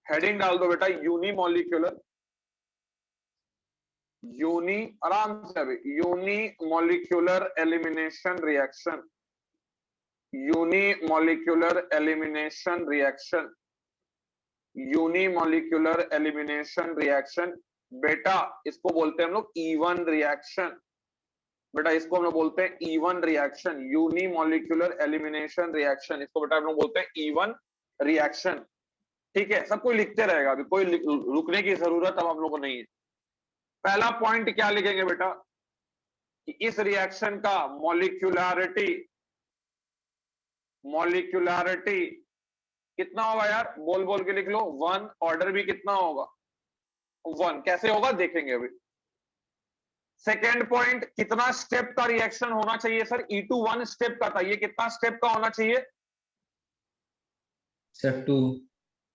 Heading डाल दो बेटा यूनिमोलिक्यूलर, आराम से अभी, unimolecular elimination reaction, unimolecular elimination reaction, unimolecular elimination reaction. बेटा इसको बोलते हैं हम लोग इवन रिएक्शन, बेटा इसको हम लोग बोलते हैं E one reaction, unimolecular elimination reaction, इसको बेटा हम लोग बोलते हैं इवन रिएक्शन। ठीक है, सब कोई लिखते रहेगा, अभी कोई रुकने की जरूरत अब हम लोग को नहीं है। पहला पॉइंट क्या लिखेंगे बेटा कि इस रिएक्शन का मॉलिक्यूलैरिटी, मॉलिक्यूलैरिटी कितना होगा यार, बोल बोल के लिख लो, 1। ऑर्डर भी कितना होगा, 1। कैसे होगा देखेंगे अभी। सेकेंड पॉइंट, कितना स्टेप का रिएक्शन होना चाहिए सर, E2 1 स्टेप का था, ये कितना स्टेप का होना चाहिए सर 2।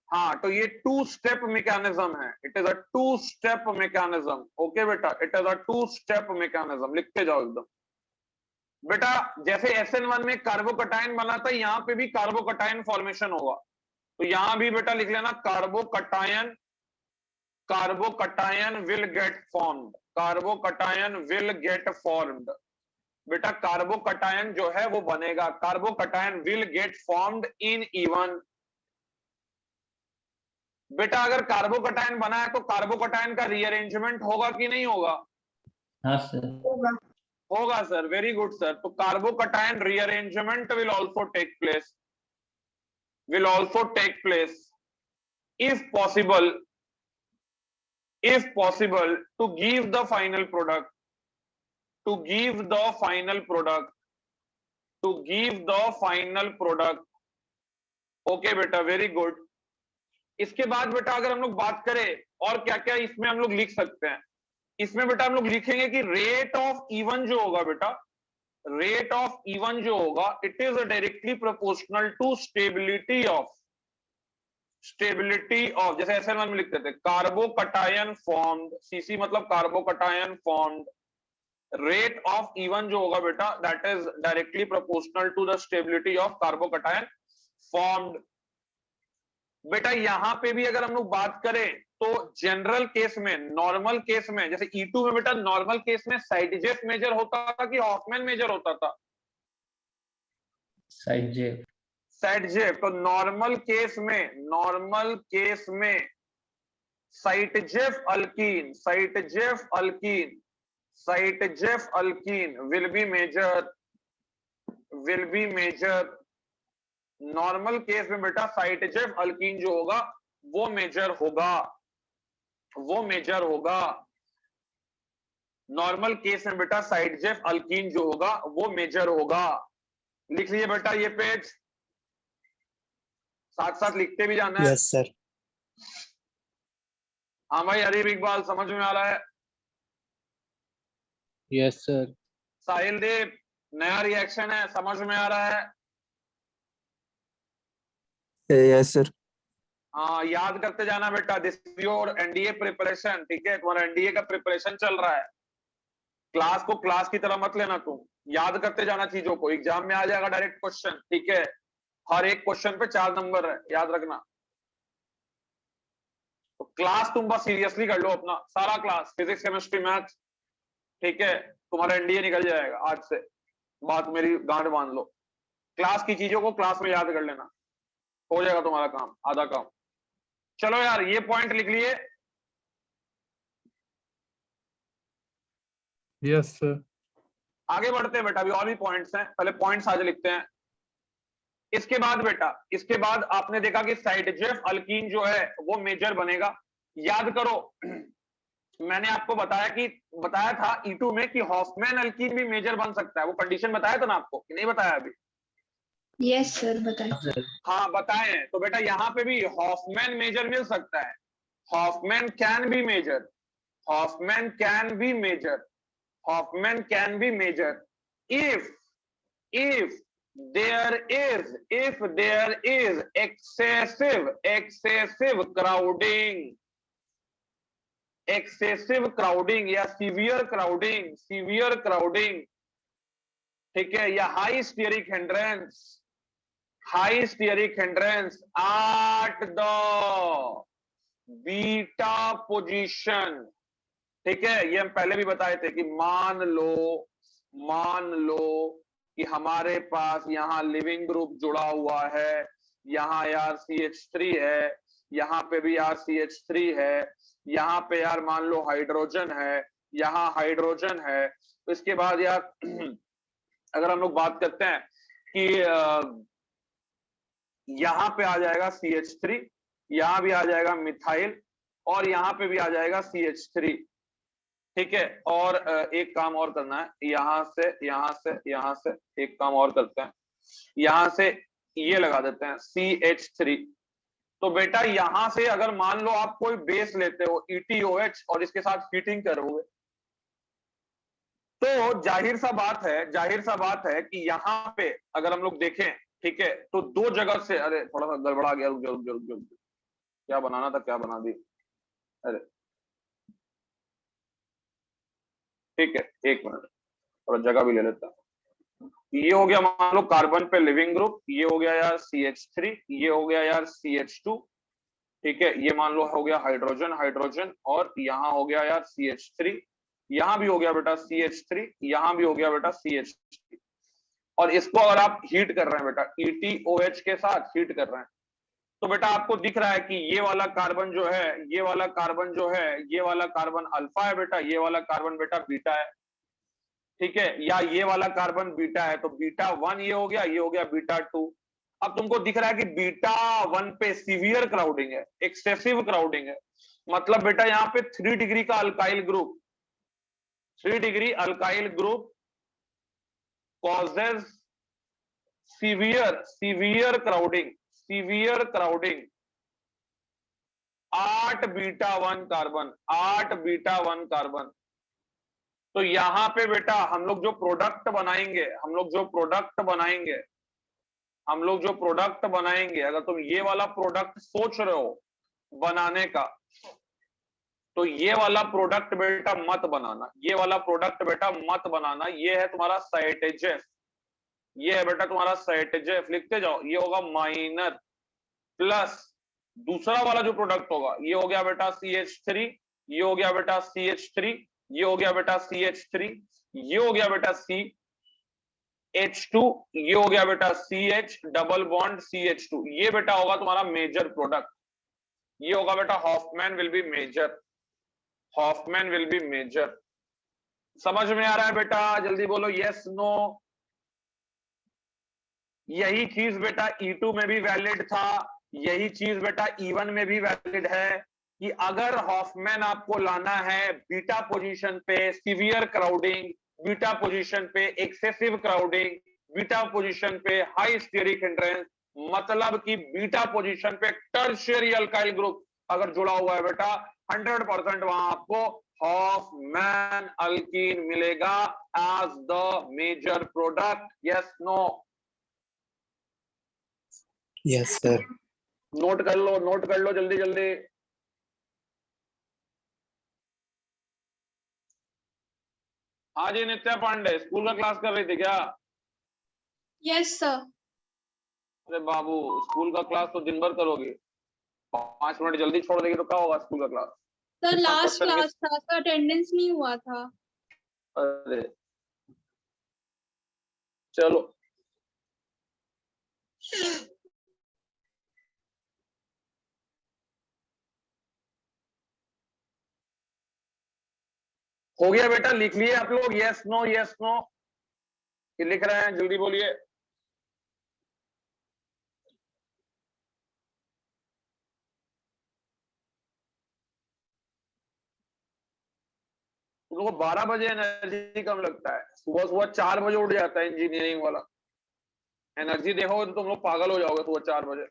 हाँ, तो ये 2 स्टेप मैकेनिज्म है, it is a 2 step mechanism. Okay बेटा, it is a 2 step mechanism, लिखते जाओ एकदम। बेटा जैसे SN1 में कार्बोकटायन बना था, यहां पे भी कार्बोकटायन फॉर्मेशन होगा, तो यहां भी बेटा लिख लेना carbocation, carbocation will get formed, carbocation will get formed. बेटा कार्बोकटायन जो है वो बनेगा, carbocation will get formed in even. बेटा अगर कार्बोकटायन बना है तो कार्बोकटायन का रीअरेंजमेंट होगा कि नहीं होगा? हाँ सर, होगा सर, वेरी गुड सर। तो carbocation rearrangement will also take place, will also take place if possible, to give the final product, to give the final product, to give the final product। Okay बेटा, very good. इसके बाद बेटा अगर हम लोग बात करें और क्या क्या इसमें हम लोग लिख सकते हैं, इसमें बेटा हम लोग लिखेंगे कि रेट ऑफ इवन जो होगा बेटा, रेट ऑफ इवन जो होगा, it is directly proportional to stability of, stability of, जैसे SN1 में लिखते थे कार्बोकटायन फॉर्म्ड, CC मतलब carbocation formed, rate of E one जो होगा बेटा that is directly proportional to the stability of carbocation formed. बेटा यहां पे भी अगर हम लोग बात करें तो जनरल केस में, नॉर्मल केस में, जैसे E2 में बेटा नॉर्मल केस में साइडजेफ मेजर होता था कि हॉफमैन मेजर होता था? Saytzeff, Saytzeff. तो नॉर्मल केस में, नॉर्मल केस में Saytzeff alkene, Saytzeff alkene, Saytzeff alkene will be major, will be major. Normal case में बेटा साइटजेफ अल्कीन जो होगा वो मेजर होगा, वो मेजर होगा। नॉर्मल केस में बेटा साइटजेफ अल्कीन जो होगा वो मेजर होगा। लिख लीजिए बेटा ये पेज, साथ साथ लिखते भी जाना है। Yes sir. हाँ भाई अरीब इकबाल, समझ में आ रहा है? Yes sir. साहिल देव, नया रिएक्शन है, समझ में आ रहा है? Yes sir. हाँ, याद करते जाना बेटा, दिस योर NDA प्रिपरेशन। ठीक है, तुम्हारा NDA का प्रिपरेशन चल रहा है, क्लास को क्लास की तरह मत लेना तुम, याद करते जाना चीजों को, एग्जाम में आ जाएगा डायरेक्ट क्वेश्चन। ठीक है, हर एक क्वेश्चन पे 4 नंबर है, याद रखना। तो क्लास तुम बस सीरियसली कर लो अपना सारा क्लास, फिजिक्स केमिस्ट्री मैथ्स। ठीक है, तुम्हारा NDA निकल जाएगा आज से, बात मेरी गांठ बांध लो। क्लास की चीजों को क्लास में याद कर लेना, हो जाएगा तुम्हारा काम, आधा काम। चलो यार ये पॉइंट लिख लिए। Yes sir. आगे बढ़ते हैं बेटा, अभी और भी पॉइंट्स हैं, पहले पॉइंट्स आज लिखते हैं। इसके बाद बेटा, इसके बाद आपने देखा कि साइटजेफ अल्कीन जो है वो मेजर बनेगा। याद करो मैंने आपको बताया था E2 में कि हॉफमैन अल्कीन भी मेजर बन सकता है, वो कंडीशन बताया था ना आपको कि नहीं बताया अभी? यस सर, बताइए। हाँ बताए हैं। तो बेटा यहाँ पे भी हॉफमैन मेजर मिल सकता है, Hofmann can be major, Hofmann can be major, Hofmann can be major if there is excessive crowding या severe crowding, ठीक है, या high steric hindrance at beta position, ठीक है। ये हम पहले भी बताए थे कि मान लो कि हमारे पास यहाँ लिविंग ग्रुप जुड़ा हुआ है, यहाँ यार CH3 है, यहाँ पे भी यार CH3 है, यहाँ पे यार मान लो हाइड्रोजन है, यहाँ हाइड्रोजन है। तो इसके बाद यार अगर हम लोग बात करते हैं कि यहाँ पे आ जाएगा CH3, यहाँ भी आ जाएगा मिथाइल, और यहाँ पे भी आ जाएगा CH3, ठीक है। और एक काम और करना है, यहां से एक काम और करते हैं, यहां से ये लगा देते हैं CH3। तो बेटा यहां से अगर मान लो आप कोई बेस लेते हो ETOH और इसके साथ हीटिंग करोगे, तो जाहिर सा बात है कि यहाँ पे अगर हम लोग देखें, ठीक है, तो दो जगह से, अरे थोड़ा सा गड़बड़ा गया, रुक जाओ, क्या बनाना था क्या बना दी, अरे ठीक है, एक मिनट, थोड़ा जगह भी ले लेता हूं। ये हो गया मान लो कार्बन पे लिविंग ग्रुप, ये हो गया यार CH3, ये हो गया यार CH2, ठीक है। ये मान लो हो गया हाइड्रोजन, और यहाँ हो गया यार CH3, यहाँ भी हो गया बेटा CH3, यहाँ भी हो गया बेटा CH3। और इसको अगर आप हीट कर रहे हैं बेटा ETOH के साथ हीट कर रहे हैं, तो बेटा आपको दिख रहा है कि ये वाला कार्बन जो है, ये वाला कार्बन अल्फा है बेटा, ये वाला कार्बन बेटा बीटा है, ठीक है। या ये वाला कार्बन बीटा है, तो बीटा 1 ये हो गया बीटा 2। अब तुमको दिख रहा है कि बीटा 1 पे सीवियर क्राउडिंग है, एक्सेसिव क्राउडिंग है, मतलब बेटा यहाँ पे 3 डिग्री का alkyl group, 3 degree alkyl group causes severe crowding, 8 beta 1 carbon. तो यहां पे बेटा हम लोग जो प्रोडक्ट बनाएंगे, अगर तुम ये वाला प्रोडक्ट सोच रहे हो बनाने का, तो ये वाला प्रोडक्ट बेटा मत बनाना, ये है तुम्हारा साइटेजेफ, ये है बेटा तुम्हारा साइटेजेफ, लिखते जाओ, ये होगा माइनर प्लस दूसरा वाला जो प्रोडक्ट होगा, ये हो गया बेटा CH3, ये हो गया बेटा CH3, ये हो गया बेटा CH3, ये हो गया बेटा CH2, ये हो गया बेटा CH डबल बॉन्ड CH2, ये बेटा होगा तुम्हारा मेजर प्रोडक्ट, ये होगा बेटा हॉफमैन विल बी मेजर। समझ में आ रहा है बेटा? जल्दी बोलो यस नो। यही चीज बेटा E2 में भी वैलिड था, यही चीज बेटा E1 में भी वैलिड है कि अगर हॉफमैन आपको लाना है बीटा पोजीशन पे सीवियर क्राउडिंग, बीटा पोजीशन पे एक्सेसिव क्राउडिंग, बीटा पोजीशन पे हाई स्टेरिक हिंड्रेंस, मतलब कि बीटा पोजीशन पे टर्शियरी अल्काइल ग्रुप अगर जुड़ा हुआ है बेटा, 100% वहां आपको हॉफमैन अल्कीन मिलेगा as the major product. Yes no? Yes sir. Note कर लो जल्दी जल्दी। हाँ जी नित्या पांडे, स्कूल का क्लास कर रही थी क्या? Yes sir. अरे बाबू, स्कूल का क्लास तो दिन भर करोगी, 5 मिनट जल्दी छोड़ देगी तो क्या होगा स्कूल का class? Sir last question class था, सर अटेंडेंस नहीं हुआ था। अरे चलो, हो गया बेटा? लिख लिए आप लोग यस नो ये लिख रहे हैं? जल्दी बोलिए। तुम लोग को 12 बजे एनर्जी कम लगता है, सुबह सुबह 4 बजे उठ जाता है इंजीनियरिंग वाला। एनर्जी देखोगे तो तुम लोग पागल हो जाओगे सुबह 4 बजे,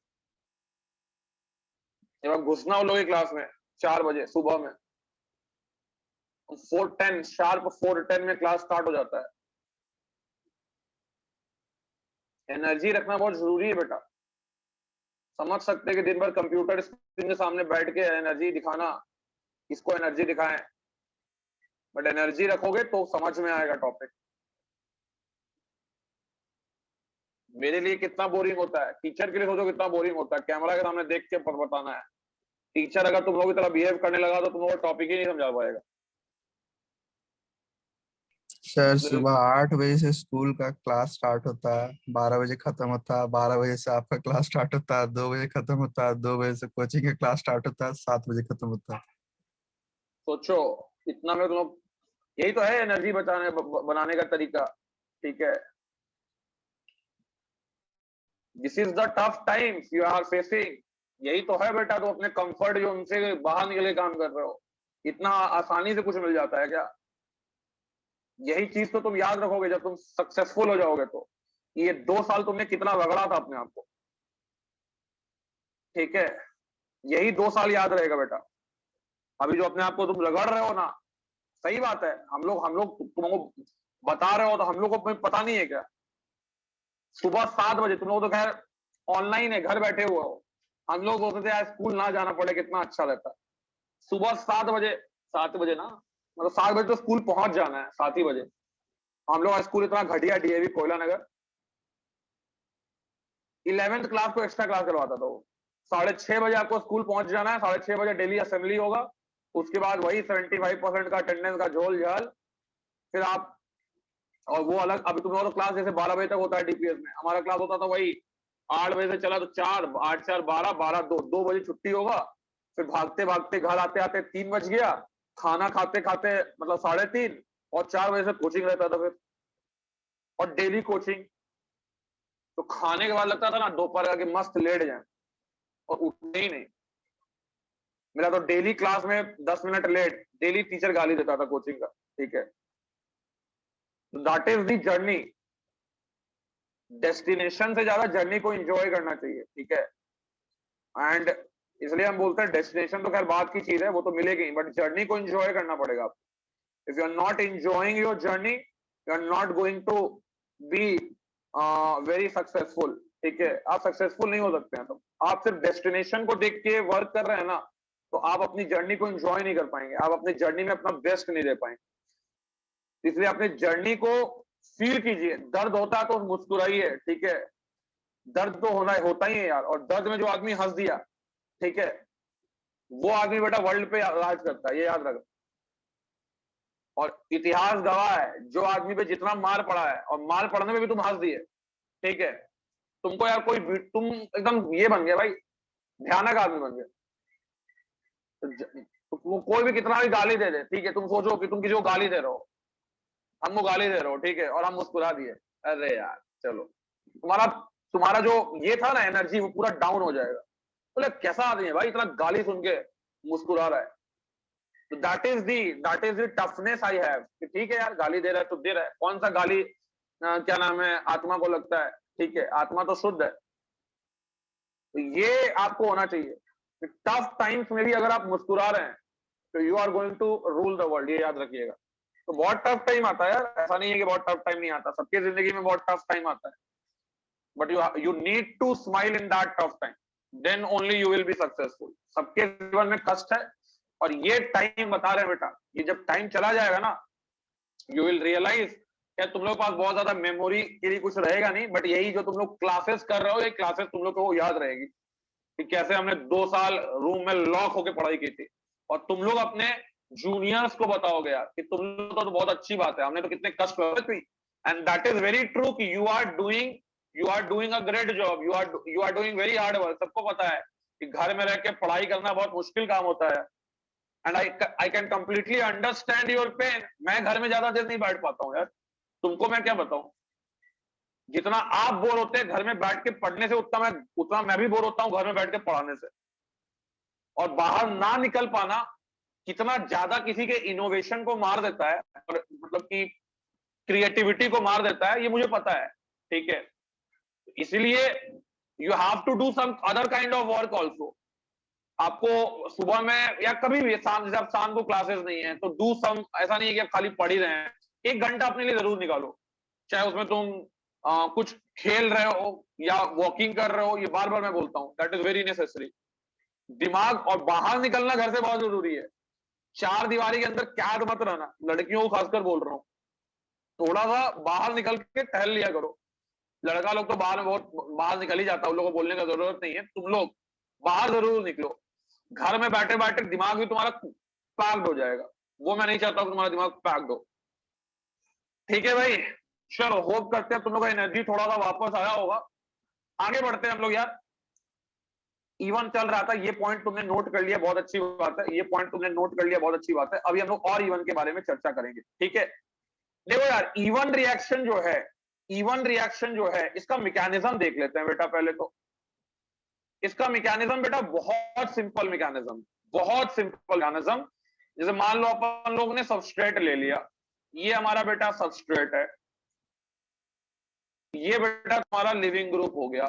जब आप घुसना हो लोगे क्लास में 4 बजे सुबह में, 4:10 शार्प 4:10 में क्लास स्टार्ट हो जाता है। एनर्जी रखना बहुत जरूरी है बेटा। समझ सकते हैं कि दिन भर कंप्यूटर स्क्रीन के सामने बैठ के एनर्जी दिखाना, इसको एनर्जी दिखाएं, बट एनर्जी रखोगे तो समझ में आएगा टॉपिक। मेरे लिए कितना बोरिंग होता है, टीचर के लिए सोचो कितना बोरिंग होता है, कैमरा के सामने देख के बताना है। टीचर अगर तुम लोगों की तरह बिहेव करने लगा तो तुम लोग टॉपिक ही नहीं समझा पाएगा। सर सुबह 8 बजे से स्कूल का क्लास स्टार्ट होता है, 12 बजे खत्म होता है, 12 बजे से आपका क्लास स्टार्ट होता है, 2 बजे खत्म होता है, 2 बजे से कोचिंग का क्लास स्टार्ट होता है, 7 बजे खत्म होता है। सोचो इतना में तुम लोग, यही तो है एनर्जी बचाने बनाने का तरीका। ठीक है, this is the tough times you are facing. यही तो है बेटा, तो अपने कंफर्ट जो उनसे बाहर निकल के काम कर रहे हो। इतना आसानी से कुछ मिल जाता है क्या? यही चीज तो तुम याद रखोगे जब तुम सक्सेसफुल हो जाओगे। तो ये 2 साल तुमने कितना रगड़ा था अपने आप को। ठीक है, यही 2 साल याद रहेगा बेटा। अभी जो अपने आप को तुम रगड़ रहे हो ना, सही बात है, हम लोग तुमको बता रहे हो तो हम लोग को पता नहीं है क्या? सुबह 7 बजे, तुम लोग तो खैर ऑनलाइन है, घर बैठे हुए हो। हम लोग बोलते थे यार स्कूल ना जाना पड़े कितना अच्छा रहता। सुबह 7 बजे, 7 बजे ना, मतलब 7 बजे तो स्कूल पहुंच जाना है, 7 ही बजे। हम लोग का स्कूल इतना घटिया, डीएवी कोयला नगर, 11th क्लास को एक्स्ट्रा क्लास करवाता था वो। 6:30 बजे आपको स्कूल पहुंच जाना है, 6:30 बजे डेली असेंबली होगा। उसके बाद वही 75% का अटेंडेंस का झोल झाल, फिर आप, और वो अलग। अभी तुम लोगों का क्लास जैसे 12 बजे तक होता है डीपीएस में, हमारा क्लास होता था वही 8 बजे से चला तो 4, 8 4 12, 12 2, 2 बजे छुट्टी होगा। फिर भागते भागते घर आते आते 3 बज गया, खाना खाते खाते मतलब 3:30, और 4 बजे से कोचिंग रहता था फिर, और डेली कोचिंग। तो खाने के बाद लगता था ना दोपहर का कि मस्त लेट जाए, और उठते ही नहीं। मेरा तो डेली क्लास में 10 मिनट लेट, डेली टीचर गाली देता था कोचिंग का। ठीक है, that is the journey. Destination से ज्यादा जर्नी को एंजॉय करना चाहिए। ठीक है, एंड इसलिए हम बोलते हैं डेस्टिनेशन तो खैर बात की चीज है, वो तो मिलेगी, बट जर्नी को एंजॉय करना पड़ेगा आपको। If you are not enjoying your journey, you are not going to be very successful. ठीक है, आप सक्सेसफुल नहीं हो सकते हैं। तो आप सिर्फ डेस्टिनेशन को देख के वर्क कर रहे हैं ना, तो आप अपनी जर्नी को एंजॉय नहीं कर पाएंगे, आप अपनी जर्नी में अपना बेस्ट नहीं दे पाएंगे। इसलिए अपनी जर्नी को फील कीजिए। दर्द होता है तो मुस्कुराइए। ठीक है, दर्द तो होता ही है यार, और दर्द में जो आदमी हंस दिया, ठीक है, वो आदमी बेटा वर्ल्ड पे राज करता है, ये याद रखो। और इतिहास गवाह है, जो आदमी पे जितना मार पड़ा है, और मार पड़ने में भी तुम हंस दिए। ठीक है, तुमको यार कोई तुम एकदम ये बन गए भाई, भयानक आदमी बन गए। तो कोई भी कितना भी गाली दे दे, ठीक है, तुम सोचो कि तुम किसी को गाली दे रहे हो, हमको गाली दे रहे हो, ठीक है, और हम मुस्कुरा दिए, अरे यार चलो, तुम्हारा तुम्हारा जो ये था ना एनर्जी, वो पूरा डाउन हो जाएगा। बोले कैसा आदमी है भाई, इतना गाली सुन के मुस्कुरा रहा है। तो that is the toughness I have कि ठीक है यार, गाली दे रहा है तो दे रहा है, कौन सा गाली क्या नाम है आत्मा को लगता है। ठीक है, आत्मा तो शुद्ध है। तो ये आपको होना चाहिए। टफ टाइम्स में भी अगर आप मुस्कुरा रहे हैं तो you are going to rule the world, ये याद रखिएगा। तो बहुत टफ टाइम आता है यार, ऐसा नहीं है कि बहुत टफ टाइम नहीं आता, सबके जिंदगी में बहुत टफ टाइम आता है, but you need to smile in that tough time, then only you will be successful. सबके जीवन में कष्ट है, और ये टाइम बता रहे हैं बेटा, ये जब टाइम चला जाएगा ना, यू विल रियलाइज क्या तुम लोग के पास बहुत ज्यादा मेमोरी के लिए कुछ रहेगा नहीं, बट यही जो तुम लोग क्लासेस कर रहे हो, ये क्लासेस तुम लोग को याद रहेगी कि कैसे हमने 2 साल रूम में लॉक होकर पढ़ाई की थी। और तुम लोग अपने जूनियर्स को बताओगे यार कि तुम लोग तो बहुत अच्छी बात है, हमने तो कितने कष्ट हुए। And that is very true कि you are doing a great job, you are doing very hard work. सबको पता है कि घर में रह के पढ़ाई करना बहुत मुश्किल काम होता है, and I can completely understand your pain. मैं घर में ज्यादा देर नहीं बैठ पाता हूँ यार, तुमको मैं क्या बताऊं। जितना आप बोर होते हैं घर में बैठ के पढ़ने से, उतना मैं भी बोर होता हूं घर में बैठ के पढ़ाने से। और बाहर ना निकल पाना कितना ज्यादा किसी के इनोवेशन को मार देता है, और मतलब कि क्रिएटिविटी को मार देता है, ये मुझे पता है। ठीक है, इसीलिए you have to do some other kind of work also. आपको सुबह में या कभी भी शाम, जब शाम को क्लासेस नहीं है तो डू सम, ऐसा नहीं है कि आप खाली पढ़ ही रहे हैं। 1 घंटा अपने लिए जरूर निकालो, चाहे उसमें तुम कुछ खेल रहे हो या वॉकिंग कर रहे हो, ये बार बार मैं बोलता हूँ, दैट इज वेरी नेसेसरी। दिमाग और बाहर निकलना घर से बहुत जरूरी है। 4 दीवारी के अंदर कैद मत रहना, लड़कियों को खासकर बोल रहा हूँ। थोड़ा सा बाहर निकल के टहल लिया करो। लड़का लोग तो बाहर में बहुत बाहर निकल ही जाता है, उन लोगों को बोलने का जरूरत नहीं है, तुम लोग बाहर जरूर निकलो। घर में बैठे बैठे दिमाग भी तुम्हारा पैक्ड हो जाएगा, वो मैं नहीं चाहता तुम्हारा दिमाग पैक्ड हो। ठीक है भाई, चलो होप करते हैं तुम लोग का एनर्जी थोड़ा सा वापस आया होगा। आगे बढ़ते हैं हम लोग यार। इवन चल रहा था, ये पॉइंट तुमने नोट कर लिया, बहुत अच्छी बात है। ये पॉइंट तुमने नोट कर लिया, बहुत अच्छी बात है। अभी हम लोग और इवन के बारे में चर्चा करेंगे। ठीक है, देखो यार, इवन रिएक्शन जो है, इवन रिएक्शन जो है, इसका मैकेनिज्म देख लेते हैं बेटा पहले तो। इसका मैकेनिज्म बेटा बहुत सिंपल मैकेनिज्म, बहुत सिंपल मैकेनिज्म। जैसे मान लो अपन लोग ने सबस्ट्रेट ले लिया, ये हमारा बेटा सबस्ट्रेट है, ये बेटा तुम्हारा लिविंग ग्रुप हो गया।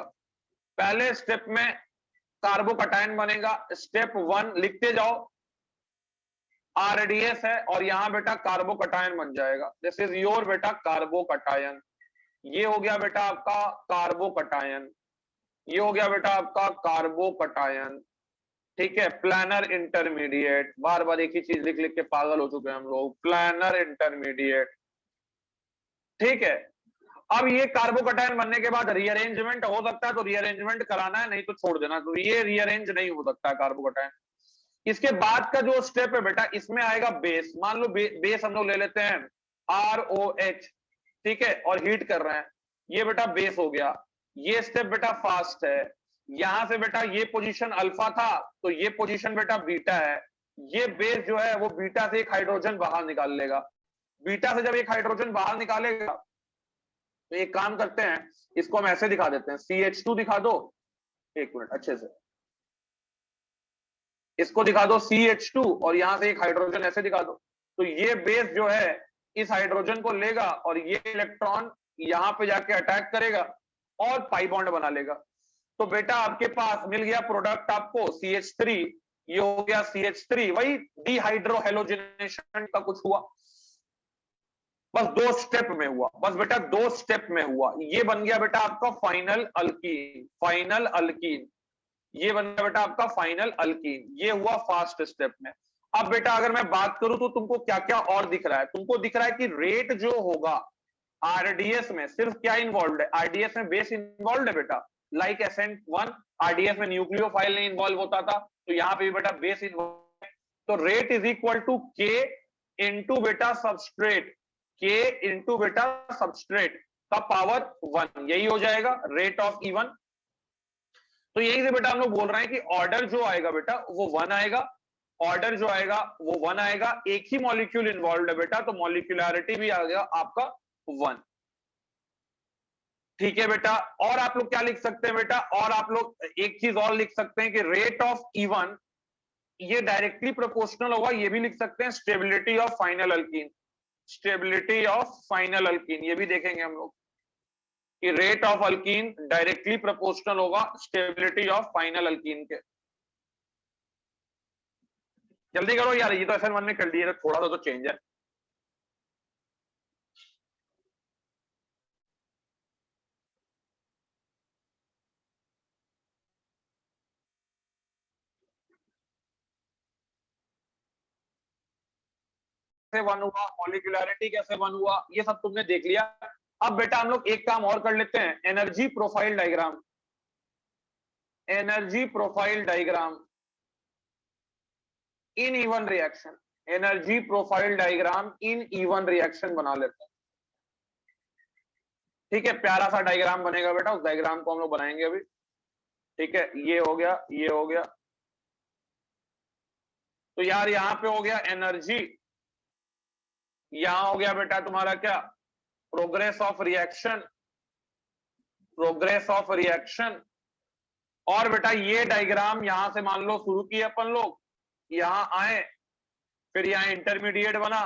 पहले स्टेप में कार्बोकटायन बनेगा। स्टेप 1 लिखते जाओ, आरडीएस है और यहां बेटा कार्बोकटायन बन जाएगा। दिस इज योर बेटा कार्बोकटायन। ये हो गया बेटा आपका कार्बोकटायन, ये हो गया बेटा आपका कार्बोकटायन। ठीक है, प्लानर इंटरमीडिएट, बार बार एक ही चीज लिख लिख के पागल हो चुके हैं हम लोग। प्लानर इंटरमीडिएट, ठीक है। अब ये कार्बोकटायन बनने के बाद रीअरेंजमेंट हो सकता है तो रीअरेंजमेंट कराना है, नहीं तो छोड़ देना। तो ये रीअरेंज नहीं हो सकता है कार्बोकटायन। इसके बाद का जो स्टेप है बेटा, इसमें आएगा बेस। मान लो बेस हम लोग ले लेते हैं ROH, ठीक है, और हीट कर रहे हैं, ये बेटा बेस हो गया। ये स्टेप बेटा फास्ट है। यहां से बेटा ये पोजीशन अल्फा था तो ये पोजीशन बेटा बीटा है। ये बेस जो है वो बीटा से एक हाइड्रोजन बाहर निकाल लेगा। बीटा से जब एक हाइड्रोजन बाहर निकालेगा तो एक काम करते हैं, इसको हम ऐसे दिखा देते हैं, CH2 दिखा दो। एक मिनट अच्छे से इसको दिखा दो, CH2, और यहां से एक हाइड्रोजन ऐसे दिखा दो। तो ये बेस जो है इस हाइड्रोजन को लेगा और ये इलेक्ट्रॉन यहां पे जाके अटैक करेगा और पाई बॉन्ड बना लेगा। तो बेटा आपके पास मिल गया प्रोडक्ट आपको CH3, ये हो गया CH3, वही डिहाइड्रोहेलोजिनेशन का कुछ हुआ, बस 2 स्टेप में हुआ, बस बेटा 2 स्टेप में हुआ। ये बन गया बेटा आपका फाइनल अल्कीन, फाइनल अल्कीन। ये बन गया बेटा आपका फाइनल अल्कीन, ये हुआ फास्ट स्टेप में। अब बेटा अगर मैं बात करूं तो तुमको क्या क्या और दिख रहा है? तुमको दिख रहा है कि रेट जो होगा आरडीएस में, सिर्फ क्या इन्वॉल्व है? आरडीएस में बेस इन्वॉल्व है बेटा, लाइक SN1। आरडीएस में न्यूक्लियोफाइल नहीं इन्वॉल्व होता था, तो यहाँ पे भी बेटा बेस इन्वॉल्व है। तो rate is equal to K into बेटा सबस्ट्रेट, K इंटू बेटा सबस्ट्रेट का पावर 1, यही हो जाएगा रेट ऑफ इवन। तो यही से बेटा हम लोग बोल रहे हैं कि ऑर्डर जो आएगा बेटा वो 1 आएगा, ऑर्डर जो आएगा वो 1 आएगा। एक ही मॉलिक्यूल इन्वॉल्व है बेटा, तो मॉलिक्यूलरिटी भी आ गया आपका 1। ठीक है बेटा, और आप लोग क्या लिख सकते हैं बेटा? और आप लोग एक चीज और लिख सकते हैं कि रेट ऑफ इवन ये डायरेक्टली प्रोपोर्शनल होगा। ये भी लिख सकते हैं stability of final alkyne, stability of final alkyne, ये भी देखेंगे हम लोग कि rate of alkyne directly proportional होगा स्टेबिलिटी ऑफ फाइनल अल्कीन के। जल्दी करो यार, ये तो SN1 में कर दिए, थोड़ा सा तो चेंज है। कैसे 1 हुआ, मॉलिक्यूलरिटी कैसे 1 हुआ, ये सब तुमने देख लिया। अब बेटा हम लोग एक काम और कर लेते हैं, energy profile diagram, energy profile diagram in E one reaction, energy profile diagram in E one reaction बना लेते हैं। ठीक है, प्यारा सा डायग्राम बनेगा बेटा, उस डायग्राम को हम लोग बनाएंगे अभी। ठीक है, ये हो गया, ये हो गया। तो यार यहां पे हो गया एनर्जी, यहां हो गया बेटा तुम्हारा क्या, progress of reaction, progress of reaction. और बेटा ये डायग्राम यहां से मान लो शुरू किए अपन लोग, यहां आए, फिर यहां इंटरमीडिएट बना,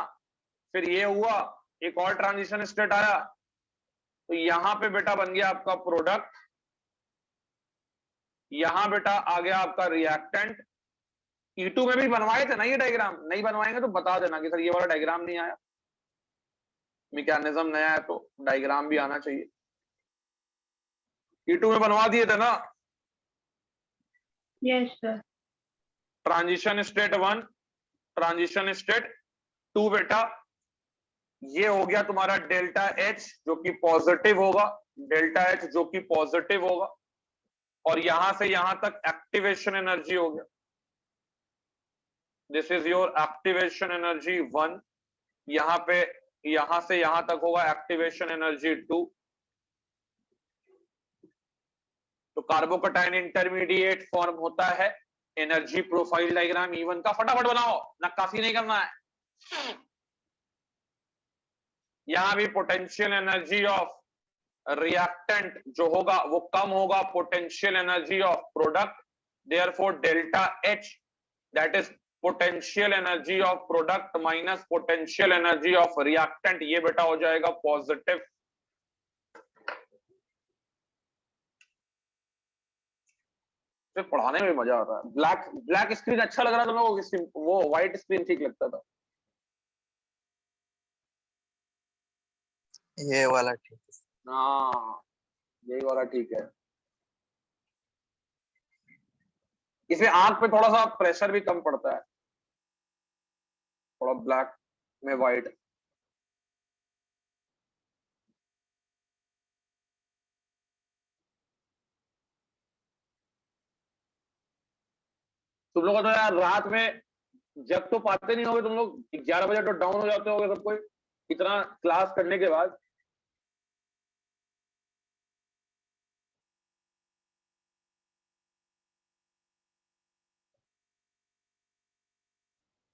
फिर ये हुआ, एक और ट्रांजिशन स्टेट आया, तो यहां पे बेटा बन गया आपका प्रोडक्ट, यहां बेटा आ गया आपका रिएक्टेंट। E2 में भी बनवाए थे ना ये डायग्राम, नहीं बनवाएंगे तो बता देना कि सर ये वाला डायग्राम नहीं आया, मैकेनिज्म नया है तो डायग्राम भी आना चाहिए। E2 में बनवा दिए थे ना? Yes sir. Transition state 1, transition state 2 बेटा, ये हो गया तुम्हारा डेल्टा H जो कि पॉजिटिव होगा, डेल्टा H जो कि पॉजिटिव होगा, और यहां से यहां तक एक्टिवेशन एनर्जी हो गया। This is your activation energy 1, यहाँ पे यहां से यहां तक होगा एक्टिवेशन एनर्जी 2। तो कार्बोकटायन इंटरमीडिएट फॉर्म होता है। एनर्जी प्रोफाइल डायग्राम E1 का फटाफट बनाओ, नक्काशी नहीं करना है। यहां भी पोटेंशियल एनर्जी ऑफ रिएक्टेंट जो होगा वो कम होगा potential energy of product, therefore delta H that is potential energy of product minus potential energy of reactant, ये बेटा हो जाएगा पॉजिटिव। पढ़ाने में मजा आ रहा है। ब्लैक स्क्रीन अच्छा लग रहा था लोगों को, वो व्हाइट स्क्रीन ठीक लगता था। ये वाला ठीक है। हाँ यही वाला ठीक है। इसमें आंख पे थोड़ा सा प्रेशर भी कम पड़ता है, थोड़ा ब्लैक में व्हाइट। तुम लोग तो यार रात में जब तो पाते नहीं होगे तुम लोग, 11 बजे तो डाउन हो जाते होगे सब कोई, इतना क्लास करने के बाद।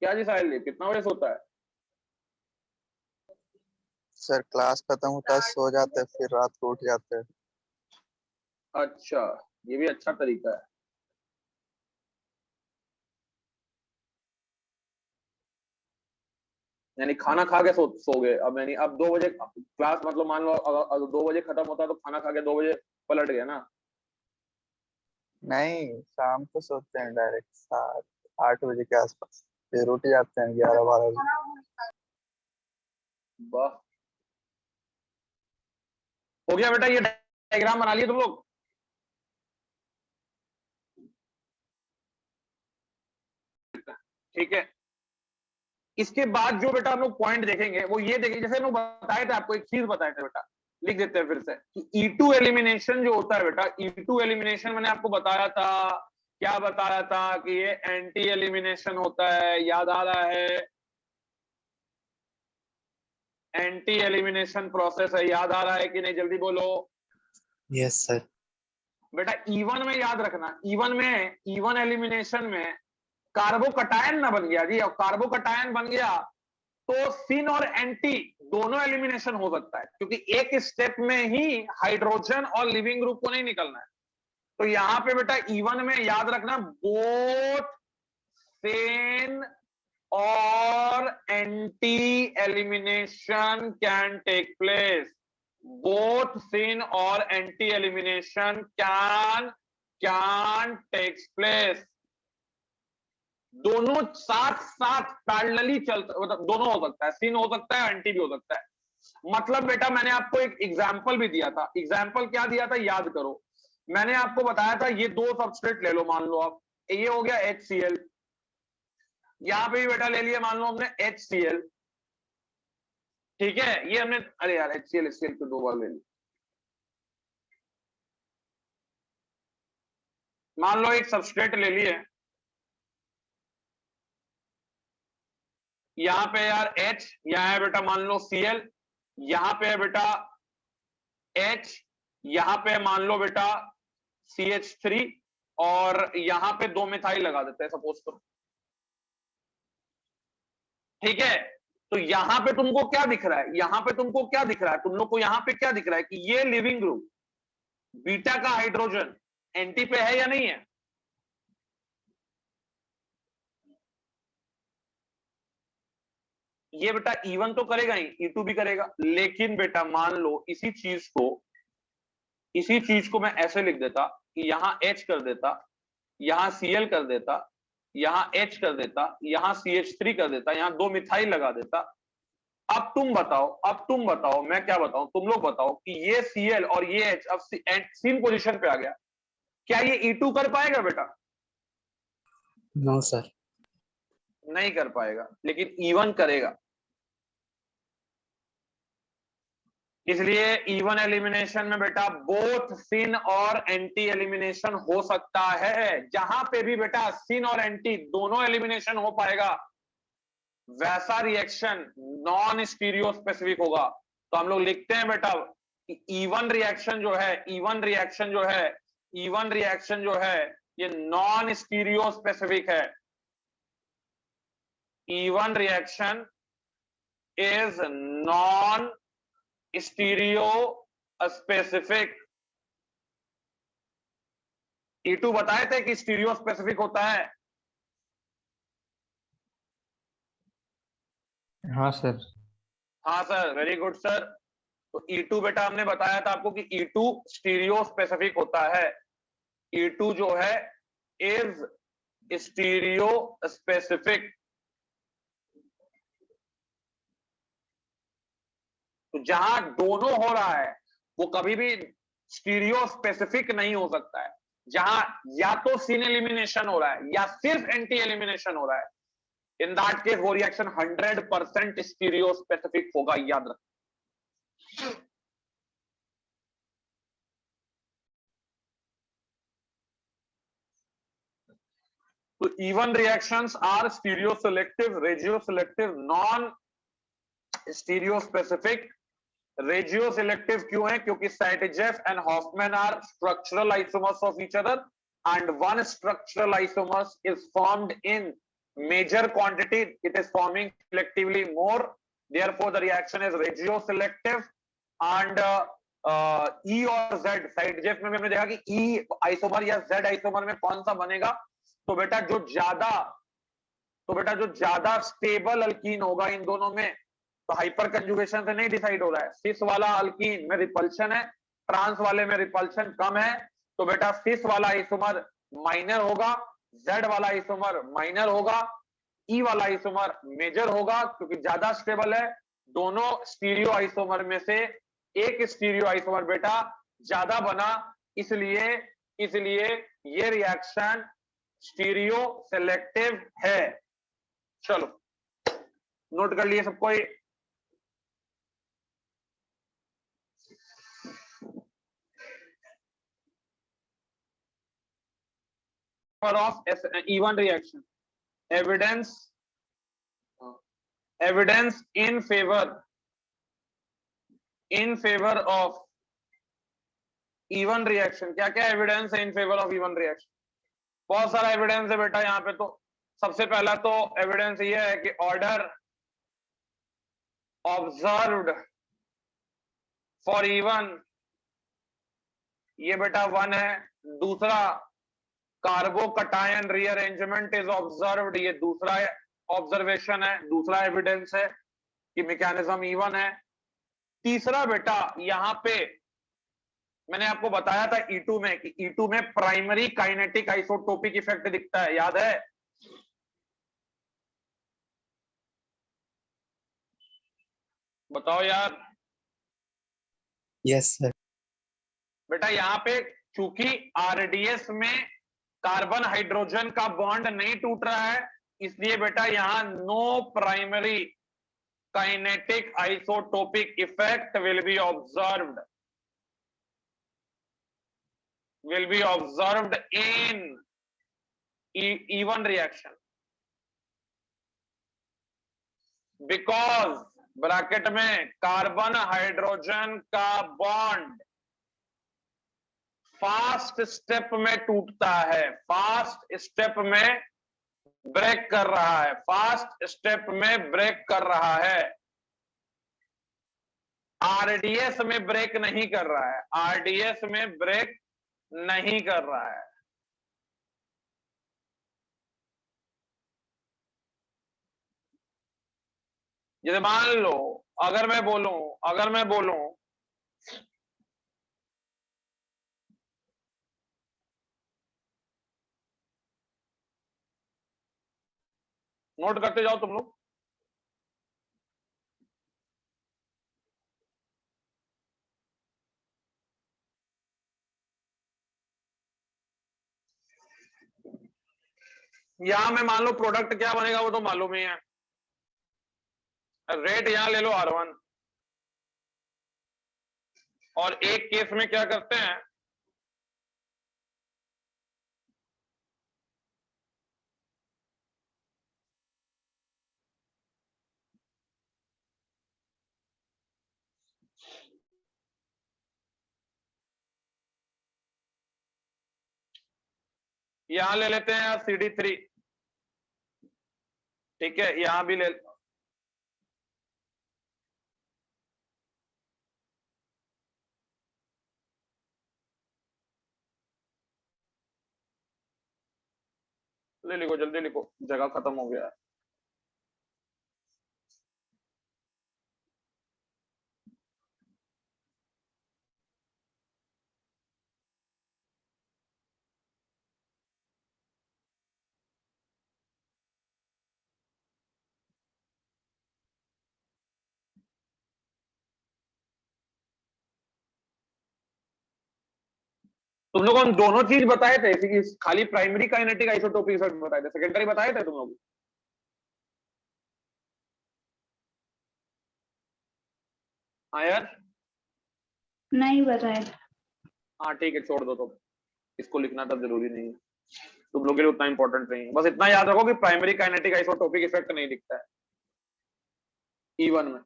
क्या जी साहिल, कितना बजे सोता है? सर क्लास खत्म होता है, सो जाते हैं, फिर रात को उठ जाते हैं। अच्छा, ये भी अच्छा तरीका है। यानी खाना खा के सो गए। अब यानी अब 2 बजे क्लास, मतलब मान लो अगर 2 बजे खत्म होता है तो खाना खा के 2 बजे पलट गए ना? नहीं, शाम को सोते हैं डायरेक्ट 7-8 बजे के आसपास, फिर उठ जाते हैं 11-12 बजे। वाह, हो गया बेटा, ये डायग्राम बना लिए तुम लोग? ठीक है, इसके बाद जो बेटा हम लोग पॉइंट देखेंगे वो ये देखेंगे, जैसे हम लोग बताए थे, आपको एक चीज बताए थे बेटा, लिख देते हैं फिर से कि E2 एलिमिनेशन जो होता है बेटा, E2 एलिमिनेशन मैंने आपको बताया था, क्या बताया था कि ये एंटी एलिमिनेशन होता है, याद आ रहा है? एंटी एलिमिनेशन प्रोसेस है, याद आ रहा है कि नहीं? जल्दी बोलो। Yes sir. बेटा E1 में याद रखना, E1 एलिमिनेशन में कार्बोकटायन ना बन गया जी, और कार्बोकटायन बन गया तो सिन और एंटी दोनों एलिमिनेशन हो सकता है, क्योंकि एक स्टेप में ही हाइड्रोजन और लिविंग ग्रुप को नहीं निकलना है। तो यहां पे बेटा E1 में याद रखना, बोथ सिन और anti elimination can take place. Both syn और anti elimination can takes place. दोनों साथ साथ पैरेलली चलता, मतलब दोनों हो सकता है, सिन हो सकता है, एंटी भी हो सकता है। मतलब बेटा मैंने आपको एक एग्जांपल भी दिया था। एग्जांपल क्या दिया था याद करो, मैंने आपको बताया था ये 2 सबस्ट्रेट ले लो, मान लो आप, ये हो गया HCl, यहां पे भी बेटा ले लिया मान लो हमने HCl, ठीक है, ये हमने, अरे यार HCl को 2 बार ले लिया। मान लो एक सबस्ट्रेट ले लिए, यहां पे यार H, यहां है बेटा मान लो Cl, यहां पे है बेटा H, यहां पे मान लो बेटा CH3, और यहां पे 2 मिथाइल लगा देते हैं सपोज करो, ठीक है। तो यहां पे तुमको क्या दिख रहा है, यहां पे तुमको क्या दिख रहा है, तुम लोग को यहां पे क्या दिख रहा है कि ये लिविंग ग्रुप बीटा का हाइड्रोजन एंटी पे है या नहीं है? ये बेटा E1 तो करेगा ही, E2 भी करेगा, लेकिन बेटा मान लो इसी चीज को मैं ऐसे लिख देता कि यहां H कर देता, यहां Cl कर देता, यहां H कर देता, यहां CH3 कर देता, यहां 2 मिथाइल लगा देता। अब तुम बताओ, मैं क्या बताऊं, तुम लोग बताओ कि ये Cl और ये H अब सीन पोजीशन पे आ गया, क्या ये E2 कर पाएगा बेटा? No sir. नहीं कर पाएगा, लेकिन E1 करेगा। इसलिए इवन एलिमिनेशन में बेटा बोथ सिन और एंटी एलिमिनेशन हो सकता है। जहां पे भी बेटा सिन और एंटी दोनों एलिमिनेशन हो पाएगा वैसा रिएक्शन नॉन स्टीरियो स्पेसिफिक होगा। तो हम लोग लिखते हैं बेटा इवन रिएक्शन जो है, इवन रिएक्शन जो है, इवन रिएक्शन जो है ये नॉन स्टीरियो स्पेसिफिक है। E one reaction is non stereo specific. E2 बताए थे कि स्टीरियो स्पेसिफिक होता है। हाँ सर। हाँ सर, वेरी गुड सर। तो E2 बेटा हमने बताया था आपको कि E2 स्टीरियो स्पेसिफिक होता है। E2 जो है इज स्टीरियो स्पेसिफिक। तो जहां दोनों हो रहा है वो कभी भी स्टीरियो स्पेसिफिक नहीं हो सकता है। जहां या तो सिन एलिमिनेशन हो रहा है या सिर्फ एंटी एलिमिनेशन हो रहा है, इन दैट केस वो रिएक्शन 100% स्टीरियो स्पेसिफिक होगा, याद रखना। तो even reactions are stereo selective, regio selective, non stereo specific. Regio selective क्यों है? क्योंकि Saytzeff and Hofmann are structural isomers of each other and one structural isomers is formed in major quantity, it is forming selectively more, therefore the reaction is regioselective। and E और Z साइटजेफ में हमने देखा कि E isomer या Z isomer में कौन सा बनेगा? तो बेटा जो ज्यादा स्टेबल अल्कीन होगा इन दोनों में, तो हाइपर कंजुगेशन से नहीं डिसाइड हो रहा है। सिस वाला अल्कीन में रिपल्शन है, ट्रांस वाले में रिपल्शन कम है, तो बेटा सिस वाला आइसोमर माइनर होगा, जेड वाला आइसोमर माइनर होगा, ई वाला आइसोमर मेजर होगा क्योंकि ज्यादा स्टेबल है। दोनों स्टीरियो आइसोमर में से एक स्टीरियो आइसोमर बेटा ज्यादा बना, इसलिए ये रिएक्शन स्टीरियो सेलेक्टिव है। चलो नोट कर लिए सबको? of even reaction, evidence in favor of even reaction। क्या क्या एविडेंस है in favour of even reaction? बहुत सारा एविडेंस है बेटा यहाँ पे। तो सबसे पहला तो एविडेंस ये है कि ऑर्डर ऑब्जर्व्ड फॉर even ये बेटा 1 है। दूसरा कार्बोकटायन रीअरेंजमेंट इज ऑब्जर्व्ड, ये दूसरा ऑब्जर्वेशन है, दूसरा एविडेंस है कि मैकेनिज्म इवन है। तीसरा बेटा यहां पे मैंने आपको बताया था E2 में कि E2 में प्राइमरी काइनेटिक आइसोटोपिक इफेक्ट दिखता है, याद है? बताओ यार। Yes sir. बेटा यहाँ पे चूंकि आरडीएस में कार्बन हाइड्रोजन का बॉन्ड नहीं टूट रहा है, इसलिए बेटा यहां no primary kinetic isotopic effect will be observed in even reaction because bracket में कार्बन हाइड्रोजन का बॉन्ड फास्ट स्टेप में टूटता है, फास्ट स्टेप में ब्रेक कर रहा है, फास्ट स्टेप में ब्रेक कर रहा है। आरडीएस में ब्रेक नहीं कर रहा है, आरडीएस में ब्रेक नहीं कर रहा है। जैसे मान लो अगर मैं बोलूं नोट करते जाओ तुम लोग। यहां में मान लो प्रोडक्ट क्या बनेगा वो तो मालूम ही है। रेट यहां ले लो R1, और एक केस में क्या करते हैं, यहां ले लेते हैं CD3, ठीक है, यहां भी ले, ले लिखो, जल्दी लिखो, जगह खत्म हो गया है। तुम लोगों को हम दोनों चीज बताए थे, कि खाली प्राइमरी काइनेटिक आइसोटोपिक इफेक्ट बताए थे, सेकेंडरी बताए थे तुम लोग? हाँ यार, नहीं बताया। हाँ ठीक है, छोड़ दो, तो इसको लिखना तब जरूरी नहीं है, तुम लोग के लिए उतना इंपॉर्टेंट नहीं है। बस इतना याद रखो कि प्राइमरी काइनेटिक आइसोटोपिक इफेक्ट नहीं दिखता है E1 में।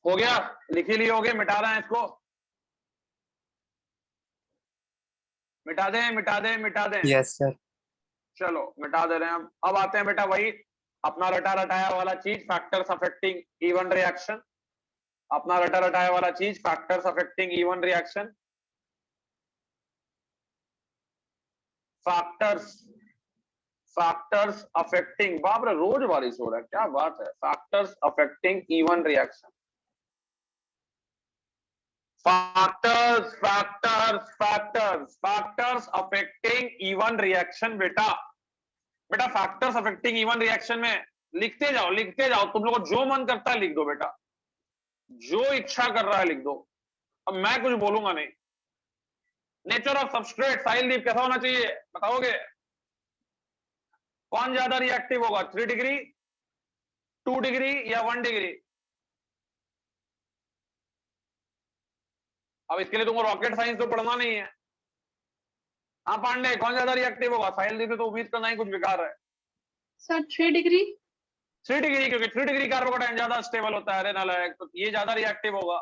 हो गया, लिख ही लिए होगे, मिटा रहे हैं इसको, मिटा दें, मिटा दें, मिटा दें। Yes sir. चलो मिटा दे रहे हैं। अब आते हैं बेटा वही अपना रटा रटाया वाला चीज, फैक्टर्स अफेक्टिंग E1 रिएक्शन, अपना रटा रटाया वाला चीज, factors affecting E1 reaction, factors affecting, बाप रे रोज बारिश हो रहा है, क्या बात है, factors affecting E1 reaction, factors affecting E1 reaction. बेटा फैक्टर्स अफेक्टिंग E1 रिएक्शन में लिखते जाओ, लिखते जाओ, तुम लोगों को जो मन करता है लिख दो बेटा, जो इच्छा कर रहा है लिख दो, अब मैं कुछ बोलूंगा नहीं। नेचर ऑफ सबस्ट्रेट, साहिल दीप कैसा होना चाहिए बताओगे? कौन ज्यादा रिएक्टिव होगा, 3 डिग्री, 2 डिग्री या 1 डिग्री? अब इसके लिए तुमको रॉकेट साइंस तो पढ़ना नहीं है। हाँ पांडे, कौन ज्यादा रिएक्टिव होगा? साहिल दीप तो उम्मीद करना ही कुछ बेकार है। Sir 3 degree. 3 डिग्री, क्योंकि 3 डिग्री कार्बोकेटाइन ज्यादा स्टेबल होता है, नालायक, तो ये ज्यादा रिएक्टिव होगा,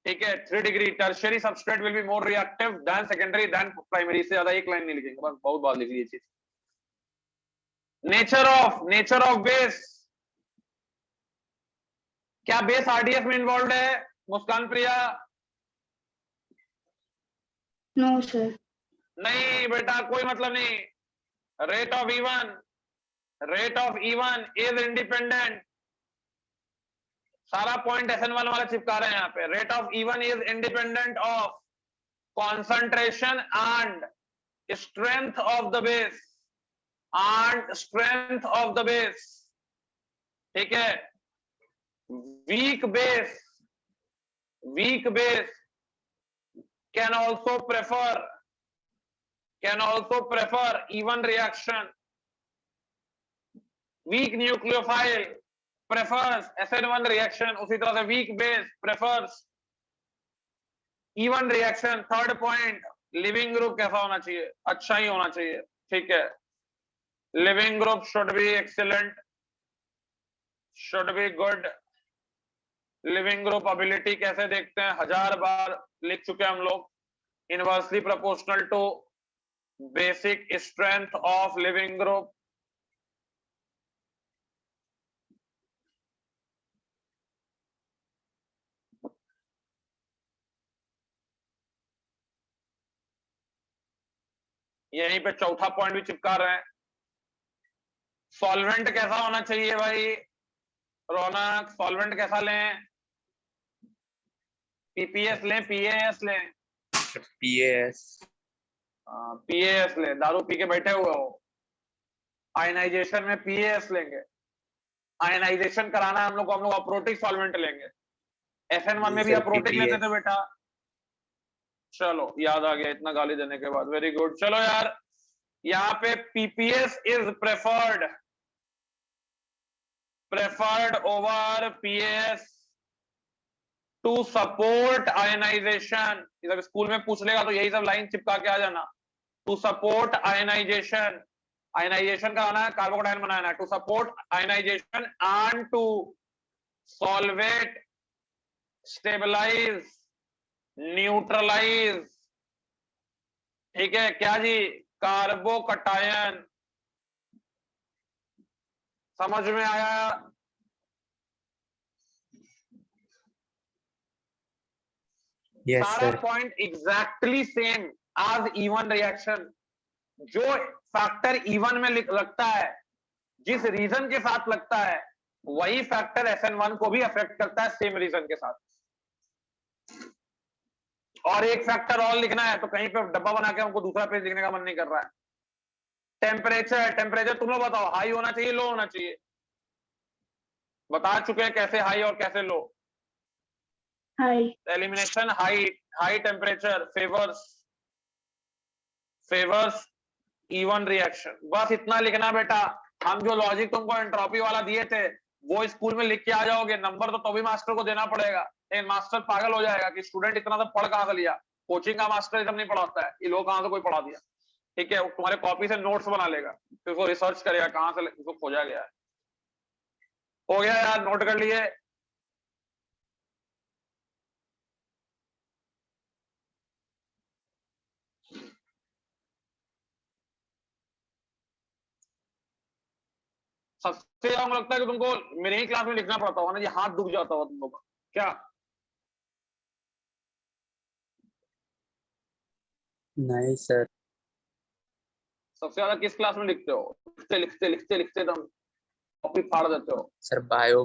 ठीक है। 3 degree tertiary substrate will be more reactive than secondary than primary, से ज्यादा एक लाइन नहीं लिखेंगे, बस बहुत बात लिख ली ये चीज। नेचर ऑफ बेस, क्या बेस RDF में इन्वॉल्व है मुस्कान प्रिया? No sir. नहीं बेटा, कोई मतलब नहीं। Rate of E1 is independent, सारा पॉइंट SN1 वाला चिपका रहे हैं यहाँ पे। Rate of E1 is independent of concentration and strength of the base, ठीक है। weak base can also prefer E1 reaction, weak nucleophile prefers SN1 reaction, उसी तरह से weak base prefers E1 reaction. Third point, leaving group कैसा होना चाहिए? अच्छा ही होना चाहिए, ठीक है। Leaving group should be excellent, should be good. Leaving group ability कैसे देखते हैं? 1000 बार लिख चुके हैं हम लोग। Inversely proportional to basic strength of leaving group, यहीं पे चौथा पॉइंट भी चिपका रहे हैं। सॉल्वेंट कैसा होना चाहिए भाई रौनक? सॉल्वेंट कैसा लें? PPS लें, PAS लें? PAS। PAS लें, दारू पी के बैठे हुए हो। आयनाइजेशन में PAS लेंगे, आयनाइजेशन कराना है हम लोग को, हम लोग अप्रोटिक सॉल्वेंट लेंगे। SN1 में भी अप्रोटिक लेते थे बेटा। चलो याद आ गया इतना गाली देने के बाद, वेरी गुड। चलो यार यहाँ पे PPS is preferred over PS to support ionization. जब स्कूल में पूछ लेगा तो यही सब लाइन चिपका के आ जाना। टू सपोर्ट आयनाइजेशन, आयनाइजेशन का आना है, कार्बोकेटायन बनाना है। To support ionization and to solvate, stabilize, neutralize. ठीक है क्या जी, कार्बोकटायन। समझ में आया? Yes, सारा sir. Point exactly same as E one reaction. जो फैक्टर इवन में लगता है, जिस रीजन के साथ लगता है, वही फैक्टर SN1 को भी अफेक्ट करता है सेम रीजन के साथ। और एक फैक्टर और लिखना है तो कहीं पे डब्बा बना के हमको दूसरा पेज लिखने का मन नहीं कर रहा है। टेम्परेचर तुम लोग बताओ, हाई होना चाहिए, लो होना चाहिए? बता चुके हैं कैसे हाई और कैसे low. High. Elimination high temperature favours even reaction. बस इतना लिखना बेटा। हम जो लॉजिक तुमको एंट्रोपी वाला दिए थे वो स्कूल में लिख के आ जाओगे। नंबर तो भी मास्टर को देना पड़ेगा, लेकिन मास्टर पागल हो जाएगा कि स्टूडेंट इतना तो पढ़ कहां से लिया। कोचिंग का मास्टर एकदम नहीं पढ़ाता है, ये लोग कहां से कोई पढ़ा दिया। ठीक है, तुम्हारे कॉपी से नोट्स बना लेगा, फिर वो रिसर्च करेगा कहां से इसको खोजा गया है। हो गया यार, नोट कर लिए? सबसे ज्यादा मुझे लगता है कि तुमको मेरे ही क्लास में लिखना पड़ता होगा ना, ये हाथ दुख जाता होगा तुम लोग का क्या? नहीं सर। सबसे ज्यादा किस क्लास में लिखते हो? लिखते तुम कॉपी फाड़ देते हो। Sir bio.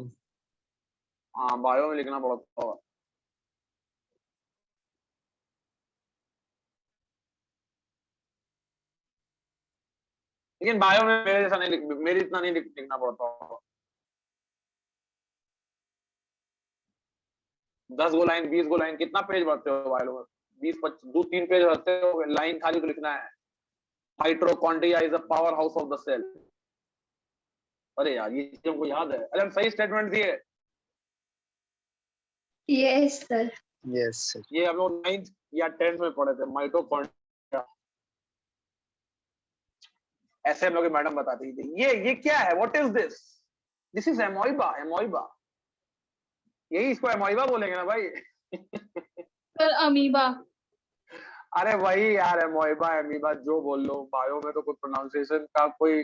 हाँ, बायो में लिखना पड़ता होगा। लेकिन बायो में मेरे जैसा नहीं मेरी इतना नहीं लिखना पड़ता होगा। 10 गो लाइन 20 गो लाइन कितना पेज भरते हो बायो में? 20-25 2-3 पेज भरते हो, लाइन खाली तो लिखना है। Mitochondria is the power house of the cell. अरे यार ये चीज हमको याद है। अरे हम सही स्टेटमेंट दिए। Yes sir. Yes sir. ये हम लोग 9th या 10th में पढ़े थे, माइटोकॉन्ड्रिया। ऐसे हम लोग की मैडम बताती थी। ये क्या है? What is this is amoeba. यही इसको एमोइबा बोलेंगे ना भाई? Sir amoeba. अरे वही यार, एमोइबा जो बोल लो। बायो में तो कोई प्रोनाउंसिएशन का कोई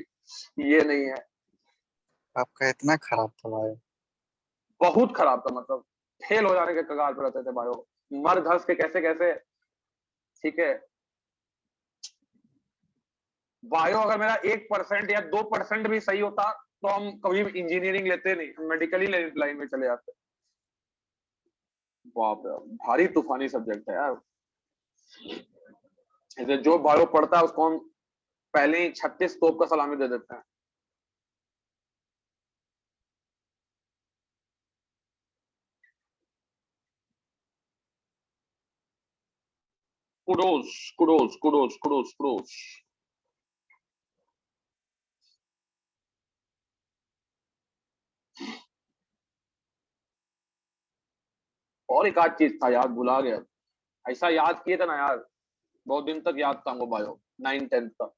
ये नहीं है। आपका इतना खराब था भाई? बहुत खराब था, मतलब फेल हो जाने के कगार पर रहते थे बायो। मर धस के कैसे कैसे। ठीक है, बायो अगर मेरा 1% या 2% भी सही होता तो हम कभी इंजीनियरिंग लेते नहीं, हम मेडिकली लाइन में चले जाते। बाप रे, भारी तूफानी सब्जेक्ट है यार। इसे जो बायो पढ़ता है उसको हम पहले ही 36 तोप का सलामी दे देते हैं। कुडोस। और एक आध चीज था याद, भुला गया। ऐसा याद किए थे ना यार, बहुत दिन तक याद था हमको बायो 9-10 तक,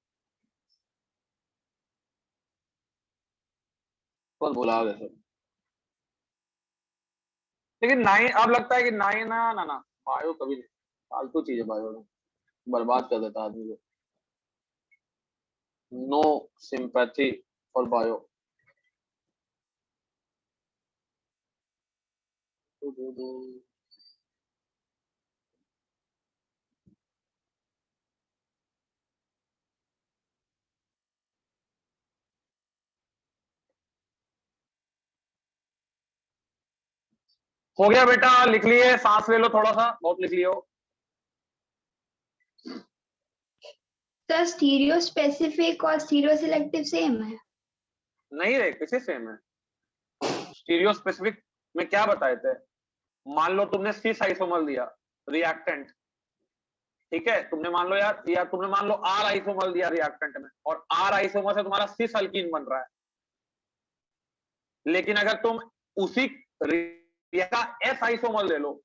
बस भुला गए सब। लेकिन 9 अब लगता है कि 9 ना बायो कभी नहीं, फालतू चीज है बायो में, बर्बाद कर देता आदमी को। No sympathy for bio. हो गया बेटा, लिख लिए? सांस ले लो थोड़ा सा, बहुत लिख लियो। सर स्टीरियो स्पेसिफिक और स्टीरियो सिलेक्टिव सेम है? नहीं रे, किसे सेम है? स्टीरियो स्पेसिफिक में क्या बताए थे? मान लो तुमने सिस आइसोमर दिया रिएक्टेंट, ठीक है, तुमने मान लो यार तुमने मान लो R आइसोमर दिया रिएक्टेंट में और R आइसोमर से तुम्हारा सिस अल्कीन बन रहा है, लेकिन अगर तुम उसी का S आइसोमर ले लो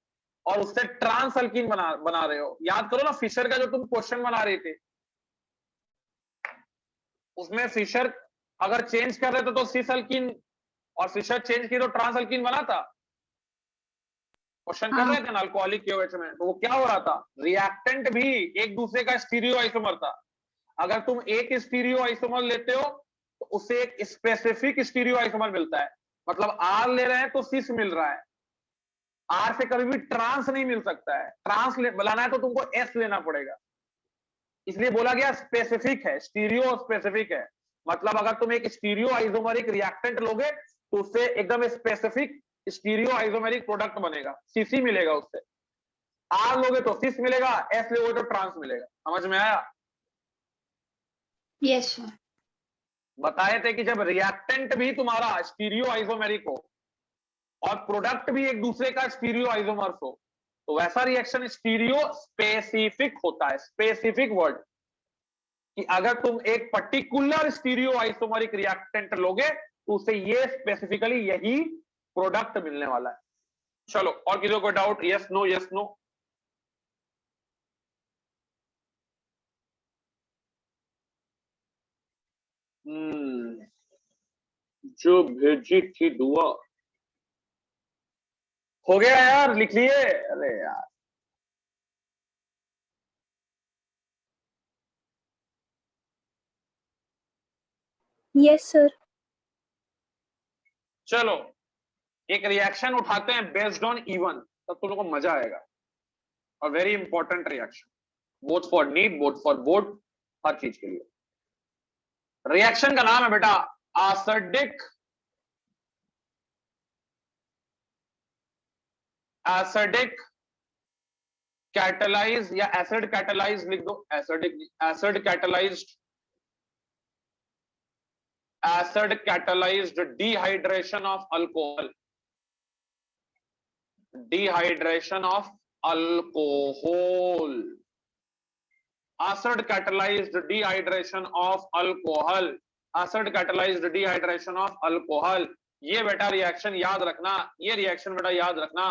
और उससे ट्रांस अल्कीन बना रहे हो, याद करो ना फिशर का जो तुम क्वेश्चन बना रहे थे, उसमें फिशर अगर चेंज कर रहे थे तो सिस अल्कीन और फिशर चेंज की तो ट्रांस अल्कीन बना था। क्वेश्चन कर रहे थे ना अल्कोहलिक KOH में, तो वो क्या हो रहा था, रिएक्टेंट भी एक दूसरे का स्टीरियो आइसोमर था। अगर तुम एक स्टीरियो आइसोमर लेते हो तो उससे एक स्पेसिफिक स्टीरियो आइसोमर मिलता है, मतलब R ले रहे हैं तो सिस मिल रहा है, R से कभी भी ट्रांस नहीं मिल सकता है, ट्रांस बनाना है तो तुमको S लेना पड़ेगा, इसलिए बोला गया स्पेसिफिक है, स्टीरियो स्पेसिफिक है। मतलब अगर तुम एक स्टीरियो आइसोमरिक रिएक्टेंट लोगे तो उससे एकदम स्पेसिफिक स्टीरियो आइसोमेरिक प्रोडक्ट बनेगा, सीसी मिलेगा उससे। R लोगे तो सिस मिलेगा, S लोगे तो ट्रांस मिलेगा। समझ में आया? Yes sir. बताए थे कि जब रिएक्टेंट भी तुम्हारा स्टीरियो आइसोमेरिक हो और प्रोडक्ट भी एक दूसरे का स्टीरियो आइसोमर्स हो तो वैसा रिएक्शन स्टीरियो स्पेसिफिक होता है। स्पेसिफिक वर्ड कि अगर तुम एक पर्टिकुलर स्टीरियो आइसोमेरिक रिएक्टेंट लोगे तो उसे ये स्पेसिफिकली यही प्रोडक्ट मिलने वाला है। चलो, और किसी को doubt? Yes no yes no. जो भेजी थी दुआ हो गया यार, लिख लिए? अरे यार यस सर। चलो एक रिएक्शन उठाते हैं बेस्ड ऑन इवन, तब तुम लोगों को मजा आएगा। और very important reaction, both for NEET both for board, हर चीज के लिए। रिएक्शन का नाम है बेटा एसिडिक कैटलाइज या एसिड कैटलाइज लिख दो, acid catalysed dehydration of alcohol, dehydration of alcohol, acid catalysed dehydration of alcohol, acid catalysed dehydration of alcohol. ये बेटा रिएक्शन याद रखना, ये रिएक्शन बेटा याद रखना,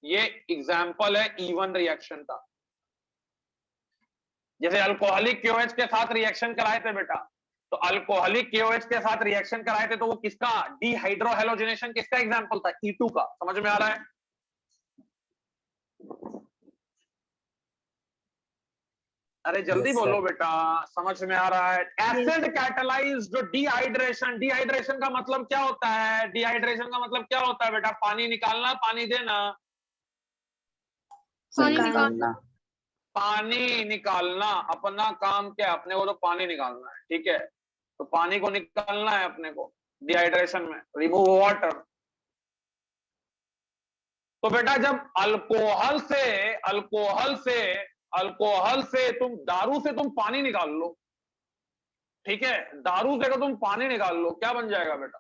ये एग्जाम्पल है इवन रिएक्शन का। जैसे अल्कोहलिक KOH के साथ रिएक्शन कराए थे बेटा, तो अल्कोहलिक KOH के साथ रिएक्शन कराए थे तो वो किसका, डिहाइड्रोहेलोजिनेशन किसका एग्जाम्पल था, E2 का। समझ में आ रहा है? अरे जल्दी Yes, बोलो sir. बेटा, समझ में आ रहा है? एसिड कैटलाइज्ड डिहाइड्रेशन, डिहाइड्रेशन का मतलब क्या होता है, डिहाइड्रेशन का मतलब क्या होता है बेटा, पानी निकालना, पानी देना, निकालना। पानी निकालना। अपना काम क्या है, अपने को तो पानी निकालना है, ठीक है, तो पानी को निकालना है अपने को डिहाइड्रेशन में, रिमूव वाटर। तो बेटा जब अल्कोहल से तुम दारू से तुम पानी निकाल लो, ठीक है, दारू से अगर तुम पानी निकाल लो क्या बन जाएगा बेटा?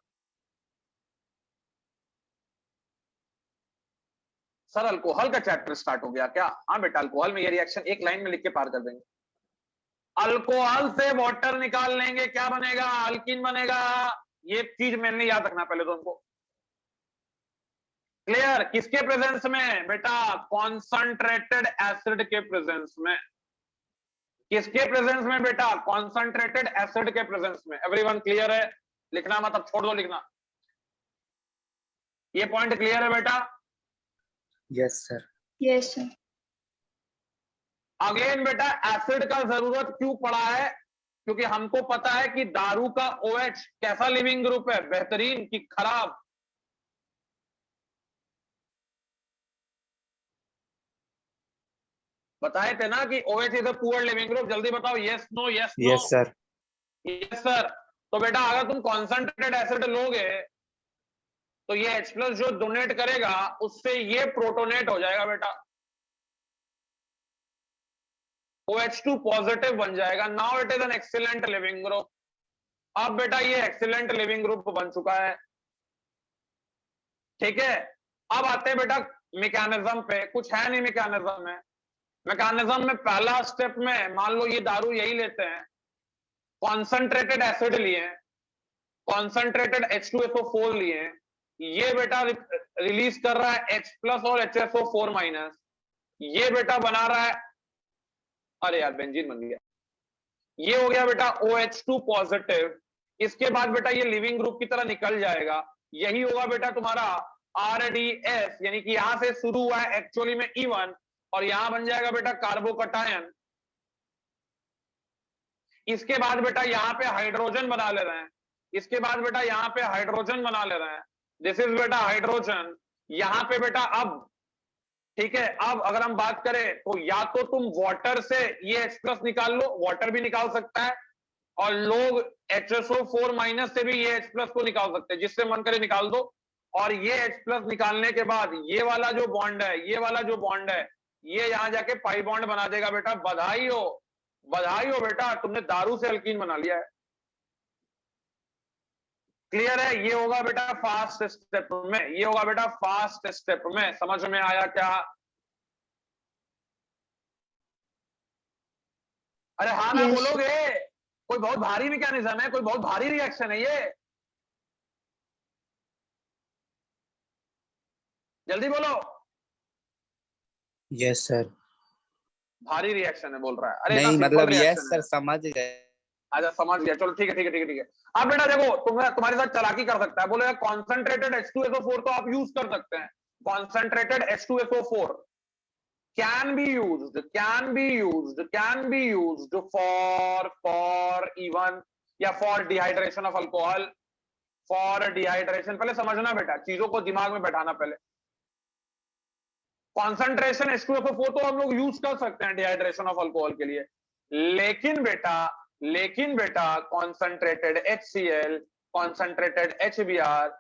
सर अल्कोहल का चैप्टर स्टार्ट हो गया क्या? हाँ बेटा, अल्कोहल में ये रिएक्शन एक लाइन में लिख के पार कर देंगे। अल्कोहल से वाटर निकाल लेंगे, क्या बनेगा, अल्कीन बनेगा। ये चीज मैंने याद रखना पहले तुमको। क्लियर? किसके प्रेजेंस में बेटा? कॉन्संट्रेटेड एसिड के प्रेजेंस में। किसके प्रेजेंस में बेटा? कॉन्संट्रेटेड एसिड के प्रेजेंस में। एवरीवन क्लियर है? लिखना मतलब छोड़ दो लिखना। ये पॉइंट क्लियर है बेटा? Yes, sir. Yes sir. Again बेटा एसिड का जरूरत क्यों पड़ा है? क्योंकि हमको पता है कि दारू का OH कैसा लिविंग ग्रुप है, बेहतरीन कि खराब? बताए थे ना कि OH is a poor leaving group. जल्दी बताओ, yes no yes no. Yes, sir. Yes sir. तो बेटा अगर तुम कॉन्सेंट्रेटेड एसिड लोगे तो ये H+ जो डोनेट करेगा उससे ये प्रोटोनेट हो जाएगा बेटा, OH2 पॉजिटिव बन जाएगा। Now it is an excellent leaving group. अब बेटा ये एक्सीलेंट लिविंग ग्रुप बन चुका है, ठीक है। अब आते हैं बेटा मैकेनिज्म पे। कुछ है नहीं मैकेनिज्म में, मैकेनिज्म में पहला स्टेप में मान लो ये दारू यही लेते हैं, कॉन्सेंट्रेटेड एसिड लिए, कॉन्सेंट्रेटेड H2SO4 लिए, ये बेटा रिलीज कर रहा है H प्लस और HSO4 माइनस, ये बेटा बना रहा है, अरे यार बेंजीन बन गया, ये हो गया बेटा OH2 पॉजिटिव। इसके बाद बेटा ये लिविंग ग्रुप की तरह निकल जाएगा, यही होगा बेटा तुम्हारा RDS, यानी कि यहां से शुरू हुआ है एक्चुअली में E1 और यहां बन जाएगा बेटा कार्बोकटायन। इसके बाद बेटा यहां पे हाइड्रोजन बना ले रहे हैं, इसके बाद बेटा यहां पे हाइड्रोजन बना ले रहे हैं, दिस इज बेटा हाइड्रोजन। यहां पे बेटा अब ठीक है, अब अगर हम बात करें तो या तो तुम वाटर से ये H+ निकाल लो, वाटर भी निकाल सकता है, और लोग HSO4 माइनस से भी ये H+ को निकाल सकते हैं, जिससे मन करे निकाल दो। और ये H+ निकालने के बाद ये वाला जो बॉन्ड है, ये वाला जो बॉन्ड है, ये यहां जाके पाई बॉन्ड बना देगा बेटा। बधाई हो बेटा, तुमने दारू से अल्कीन बना लिया है। क्लियर है? ये होगा बेटा फास्ट स्टेप में, ये होगा बेटा फास्ट स्टेप में। समझ में आया क्या? अरे हाँ ना Yes. बोलोगे? कोई बहुत भारी मैकेनिज्म है, कोई बहुत भारी रिएक्शन है ये, जल्दी बोलो। Yes sir. भारी रिएक्शन है बोल रहा है। अरे नहीं इतना मतलब simple यस reaction सर, है। समझ गए। अच्छा समझ गया, चलो ठीक है ठीक है ठीक है ठीक है। अब बेटा देखो, तुम्हारे साथ चालाकी कर सकता है, बोले कॉन्सेंट्रेटेड H2SO4 तो आप यूज कर सकते हैं, concentrated H2SO4 can be used for even या for dehydration of alcohol, for dehydration। पहले समझना बेटा, चीजों को दिमाग में बैठाना। पहले कॉन्सेंट्रेशन H2SO4 तो हम लोग यूज कर सकते हैं डिहाइड्रेशन ऑफ अल्कोहल के लिए, लेकिन बेटा कॉन्सेंट्रेटेड HCl, कॉन्सेंट्रेटेड HBr,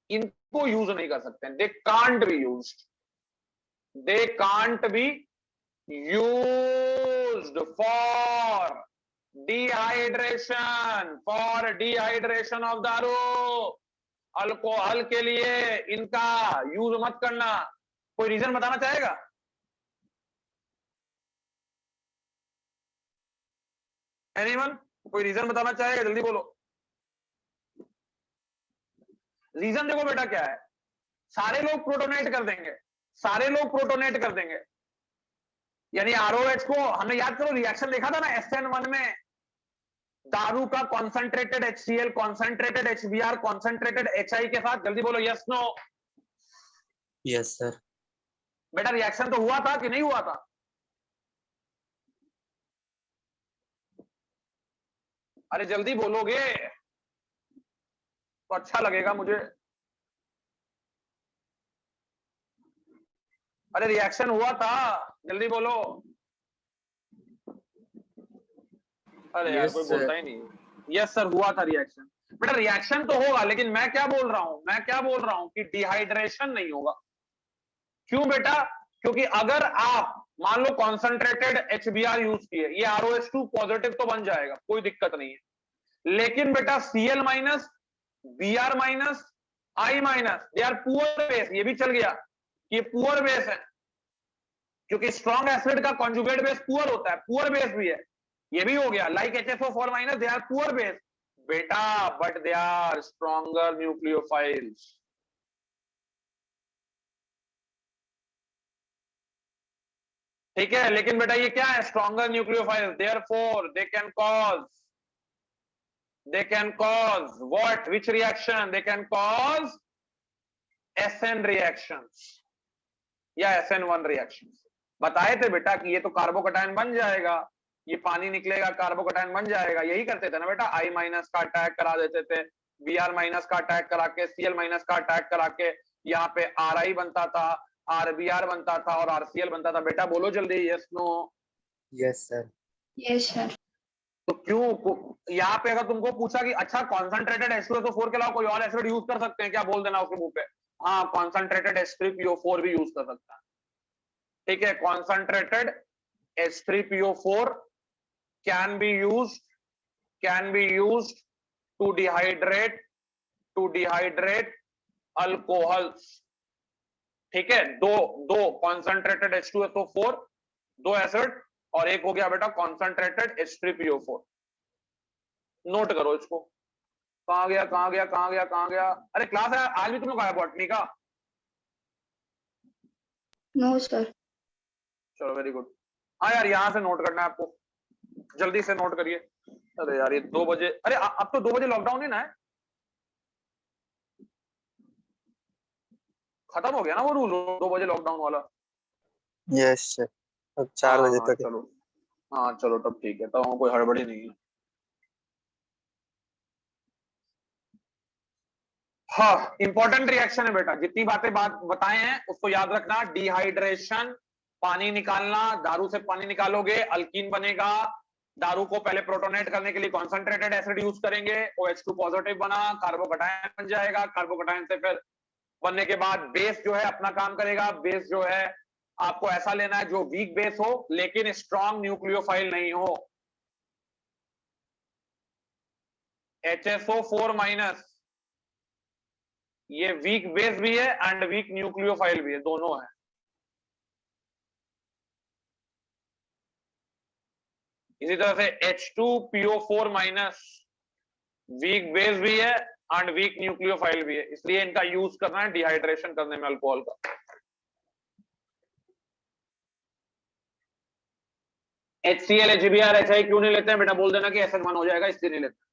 इनको यूज नहीं कर सकते हैं। they can't be used for dehydration of दारू। अल्कोहल के लिए इनका यूज मत करना। कोई रीजन बताना चाहेगा? एनीवन? कोई रीजन बताना चाहेगा? जल्दी बोलो। रीजन देखो बेटा क्या है, सारे लोग प्रोटोनेट कर देंगे, सारे लोग प्रोटोनेट कर देंगे, यानी ROH को हमने याद करो रिएक्शन देखा था ना SN1 में, दारू का concentrated HCl, concentrated HBr, concentrated HI के साथ। जल्दी बोलो यस नो। Yes sir. बेटा रिएक्शन तो हुआ था कि नहीं हुआ था? अरे जल्दी बोलोगे तो अच्छा लगेगा मुझे। अरे रिएक्शन हुआ था, जल्दी बोलो। अरे यार कोई बोलता ही नहीं। यस सर, हुआ था रिएक्शन। बेटा रिएक्शन तो होगा, लेकिन मैं क्या बोल रहा हूं कि डिहाइड्रेशन नहीं होगा। क्यों बेटा? क्योंकि अगर आप मान लो कॉन्सेंट्रेटेड HBr यूज किए, ये ROH2 पॉजिटिव तो बन जाएगा, कोई दिक्कत नहीं है, लेकिन बेटा Cl minus, Br minus, I minus, they are poor base. ये भी चल गया, ये पुअर बेस है, क्योंकि स्ट्रॉन्ग एसिड का कॉन्जुगेट बेस पुअर होता है, पुअर बेस भी है, ये भी हो गया। Like HSO4 minus, they are poor base बेटा, but they are stronger nucleophiles. ठीक है, लेकिन बेटा ये क्या है? Stronger nucleophiles, therefore they can cause what, which reaction? They can cause SN reactions या SN1 रिएक्शंस। बताए थे बेटा कि ये तो कार्बोकटायन बन जाएगा, ये पानी निकलेगा, कार्बोकटायन बन जाएगा। यही करते थे ना बेटा, I माइनस का अटैक करा देते थे, Br माइनस का अटैक करा के, Cl माइनस का अटैक करा के यहाँ पे Ri बनता था, RBr बनता था और RCl बनता था। बेटा बोलो जल्दी yes no. Yes sir. Yes, sir. तो क्यों यहाँ पे अगर तुमको पूछा कि अच्छा कॉन्सेंट्रेटेड H2SO4 के अलावा कोई और एसिड यूज कर सकते हैं क्या, बोल देना उसके मुंह पे हाँ, कॉन्सेंट्रेटेड H3PO4 भी यूज कर सकता है। ठीक है, concentrated H3PO4 can be used to dehydrate alcohols। ठीक है, दो कॉन्सेंट्रेटेड H2SO4 2 एसिड और एक हो गया बेटा कॉन्सेंट्रेटेड H3PO4। नोट करो इसको। कहां गया कहां गया कहां गया कहां गया? अरे क्लास है आज भी तुम लोग आया बॉटनी का? No sir. चलो वेरी गुड। हाँ यार यहां से नोट करना है आपको, जल्दी से नोट करिए। अरे यार ये 2 बजे, अरे अब तो 2 बजे लॉकडाउन है ना, खत्म हो गया ना वो रूल 2 बजे लॉकडाउन वाला? यस सर, अब 4 बजे हाँ तक है। चलो, हाँ चलो तब ठीक है, तब कोई हड़बड़ी नहीं है। हाँ इंपॉर्टेंट रिएक्शन है बेटा, जितनी बातें बताए हैं उसको याद रखना। डिहाइड्रेशन, पानी निकालना, दारू से पानी निकालोगे अल्कीन बनेगा। दारू को पहले प्रोटोनेट करने के लिए कॉन्सेंट्रेटेड एसिड यूज करेंगे, OH2 पॉजिटिव बना, कार्बोकटायन बन जाएगा। कार्बोकटायन से फिर बनने के बाद बेस जो है अपना काम करेगा। बेस जो है आपको ऐसा लेना है जो वीक बेस हो लेकिन स्ट्रॉन्ग न्यूक्लियोफाइल नहीं हो। HSO4 माइनस, ये वीक बेस भी है एंड वीक न्यूक्लियोफाइल भी है, दोनों है। इसी तरह से H2PO4 माइनस वीक बेस भी है एंड वीक न्यूक्लियोफाइल भी है, इसलिए इनका यूज करना है डिहाइड्रेशन करने में अल्कोहल का। HCl HBr HI क्यों नहीं लेते हैं बेटा? बोल देना कि SN1 हो जाएगा इसलिए नहीं लेते।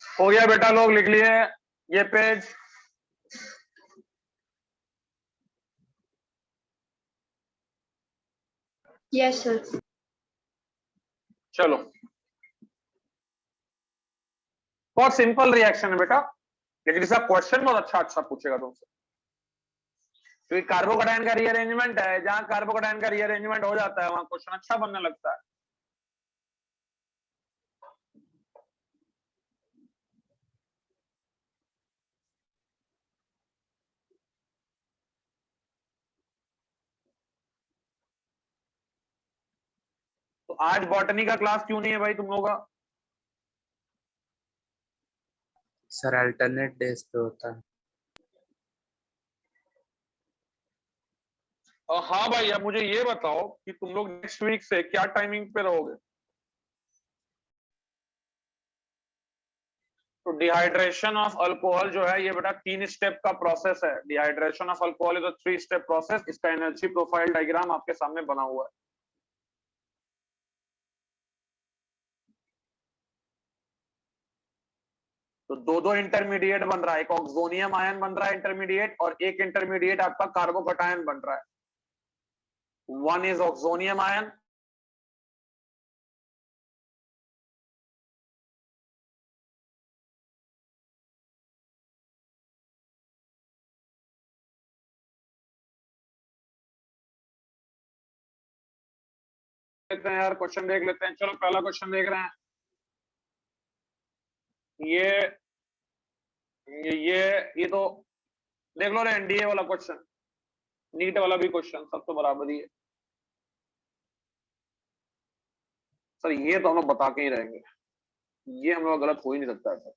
हो गया बेटा, लोग लिख लिए ये पेज। Yes sir. चलो बहुत सिंपल रिएक्शन है बेटा, लेकिन इसका क्वेश्चन बहुत अच्छा पूछेगा तुमसे, क्योंकि कार्बोकटायन का रीअरेंजमेंट है। जहां कार्बोकटायन का रीअरेंजमेंट हो जाता है वहां क्वेश्चन अच्छा बनने लगता है। तो आज बॉटनी का क्लास क्यों नहीं है भाई तुम लोगों का? सर अल्टरनेट डेज पे होता है। हाँ भाई, अब मुझे ये बताओ कि तुम लोग नेक्स्ट वीक से क्या टाइमिंग पे रहोगे? तो डिहाइड्रेशन ऑफ अल्कोहल जो है ये बेटा 3 स्टेप का प्रोसेस है। Dehydration of alcohol is a 3 step process. इसका एनर्जी प्रोफाइल डायग्राम आपके सामने बना हुआ है। तो दो इंटरमीडिएट बन रहा है, एक ऑक्सोनियम आयन बन रहा है इंटरमीडिएट, और एक इंटरमीडिएट आपका कार्बोकटायन बन रहा है। वन इज ऑक्सोनियम आयन, लेते हैं यार क्वेश्चन देख लेते हैं। चलो पहला क्वेश्चन देख रहे हैं। ये ये तो देख लो रे, एनडीए वाला क्वेश्चन, नीट वाला भी क्वेश्चन, सब तो बराबर ही है सर। ये तो हम लोग बता के ही रहेंगे, ये हम लोग गलत हो ही नहीं सकता है सर।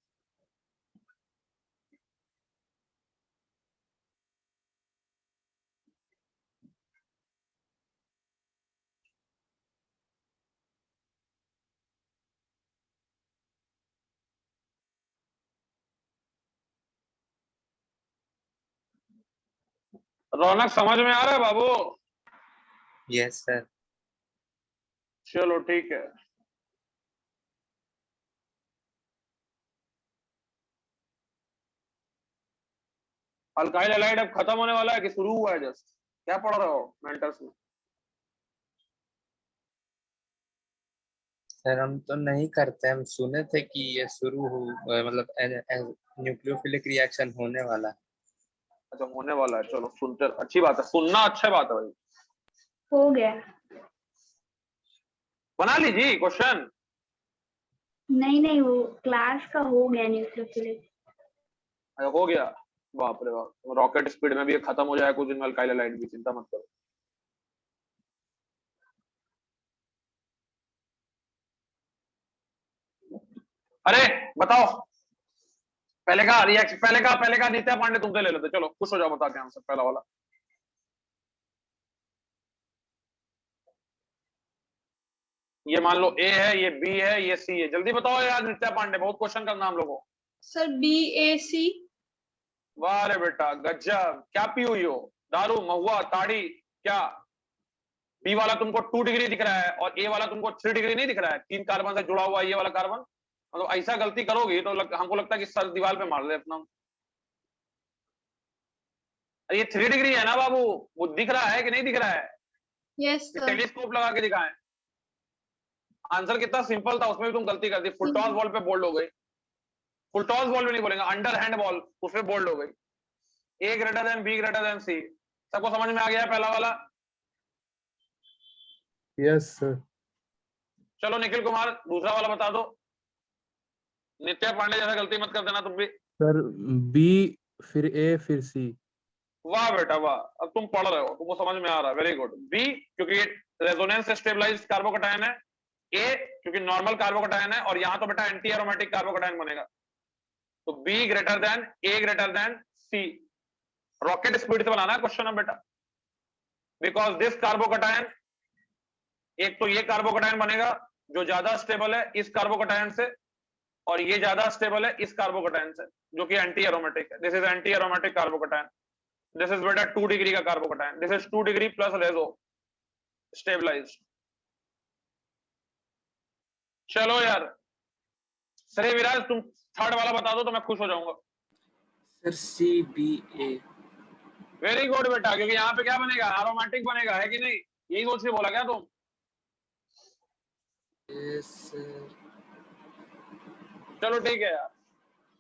रौनक समझ में आ रहा है बाबू? Yes sir. चलो ठीक है। अल्काइल हैलाइड अब खत्म होने वाला है कि शुरू हुआ है? जस्ट क्या पढ़ रहे हो मेंटर्स में? सर हम तो नहीं करते, हम सुने थे कि ये शुरू हो मतलब न्यूक्लियोफिलिक रिएक्शन होने वाला है। अच्छा होने वाला है, चलो सुनते, अच्छी बात है, सुनना अच्छा बात है भाई। हो गया। बना लीजिए क्वेश्चन। नहीं नहीं, वो क्लास का हो गया न्यूक्लियोफिलिक। हो गया? बाप रे बाप, रॉकेट स्पीड में भी ये खत्म हो जाए कुछ दिन में अल्काइल हैलाइड भी, चिंता मत करो। अरे बताओ, पहले का नित्या पांडे तुमसे ले लेते, चलो खुश हो जाओ बता के आंसर पहला वाला। ये मान लो ए है, ये बी है, ये सी है, जल्दी बताओ यार नित्या पांडे, बहुत क्वेश्चन करना हम लोगों को। Sir BAC। वाह रे बेटा गजब, क्या पी हुई हो? दारू, महुआ, ताड़ी, क्या? बी वाला तुमको 2 डिग्री दिख रहा है और ए वाला तुमको 3 डिग्री नहीं दिख रहा है, 3 कार्बन से जुड़ा हुआ ये वाला कार्बन। मतलब ऐसा गलती करोगी तो हमको लगता है कि सर दीवार पे मार ले अपना। अरे ये 3 डिग्री है ना बाबू, वो दिख रहा है कि नहीं दिख रहा है? Yes sir. टेलीस्कोप लगा के दिखाएं। आंसर कितना सिंपल था, उसमें भी तुम गलती कर दी। फुल टॉस बॉल पे बोल्ड हो गई। फुल टॉस बॉल भी नहीं बोलेंगे, अंडर हैंड बॉल, उसमें बोल्ड हो गई। A greater than B greater than C. सबको समझ में आ गया पहला वाला? Yes sir. चलो निखिल कुमार दूसरा वाला बता दो। नित्या पांडे जैसा गलती मत कर देना तुम भी। सर बी फिर ए फिर सी। वाह बेटा वाह, अब तुम पढ़ रहे हो, तुमको समझ में आ रहा है, वेरी गुड। बी क्योंकि रेजोनेंस स्टेबलाइज्ड कार्बोकैटायन है। ए क्योंकि नॉर्मल कार्बोकैटायन है, और यहां तो बेटा एंटी एरोमेटिक कार्बोकैटायन बनेगा। तो B greater than A greater than C. Rocket speed से बनाना है क्वेश्चन अब बेटा, बिकॉज दिस कार्बोकैटायन, एक तो ये कार्बोकैटायन बनेगा जो ज्यादा स्टेबल है इस कार्बोकैटायन से, और ये ज्यादा स्टेबल है इस कार्बोकैटायन से जो कि एंटी एरोमेटिक है। This is anti aromatic carbocation. This is बेटा 2 डिग्री का carbocation. This is 2 degree plus reso stabilised. चलो यार श्रेय विराज तुम थर्ड वाला बता दो तो मैं खुश हो जाऊंगा। Sir CBA। वेरी गुड बेटा, क्योंकि यहाँ पे क्या बनेगा, एरोमेटिक बनेगा, है कि नहीं? यही सोच के बोला क्या तुम? Yes sir. चलो ठीक है यार,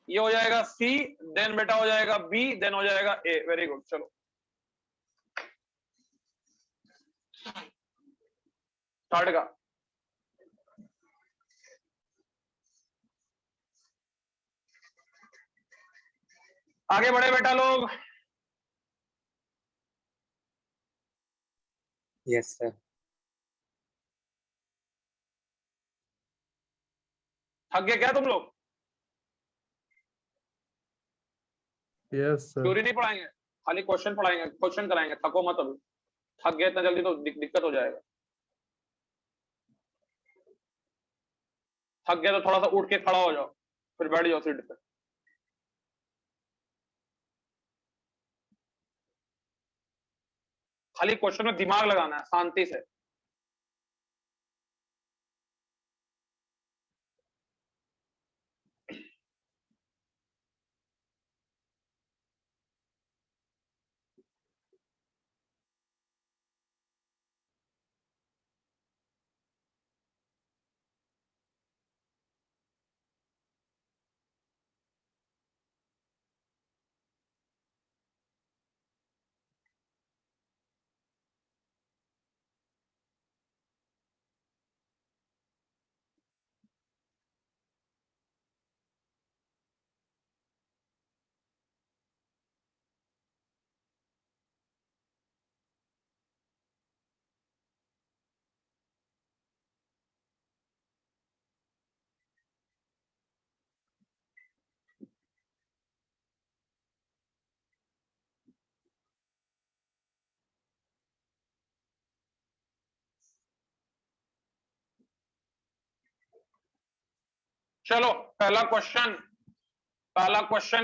ये हो जाएगा सी, देन बेटा हो जाएगा बी, देन हो जाएगा ए। Very good. चलो थर्ड का आगे बढ़े बेटा लोग। Yes sir. थक गए क्या तुम लोग? Yes sir. थ्योरी नहीं पढ़ाएंगे, खाली क्वेश्चन पढ़ाएंगे, क्वेश्चन कराएंगे, थको मत अभी। थक गए इतना जल्दी तो दिक्कत हो जाएगा। थक गए तो थोड़ा सा उठ के खड़ा हो जाओ, फिर बैठ जाओ सीट पे। खाली क्वेश्चन में दिमाग लगाना है शांति से। चलो पहला क्वेश्चन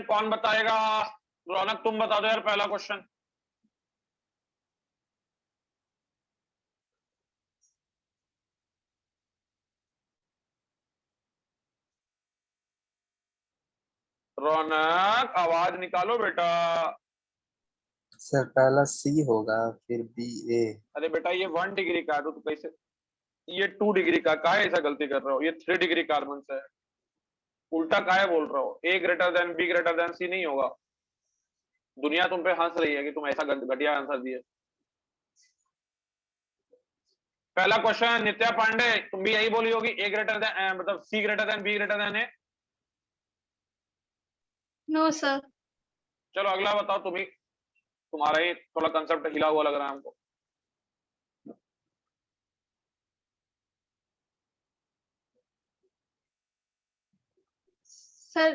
कौन बताएगा? रौनक तुम बता दो यार पहला क्वेश्चन। रौनक आवाज निकालो बेटा। सर पहला सी होगा फिर बी ए। अरे बेटा ये 1 डिग्री का है तो कैसे, ये 2 डिग्री का काहे ऐसा गलती कर रहे हो, ये 3 डिग्री कार्बन से है, उल्टा काहे बोल रहे हो, A greater than B greater than C नहीं होगा। दुनिया तुम पे हंस रही है कि तुम ऐसा घटिया आंसर दिए। पहला क्वेश्चन नित्या पांडे, तुम भी यही बोली होगी, ए ग्रेटर देन मतलब C greater than B greater than A. No, sir. चलो अगला बताओ तुम ही, तुम्हारा ही थोड़ा कंसेप्ट हिला हुआ लग रहा है हमको। Sir,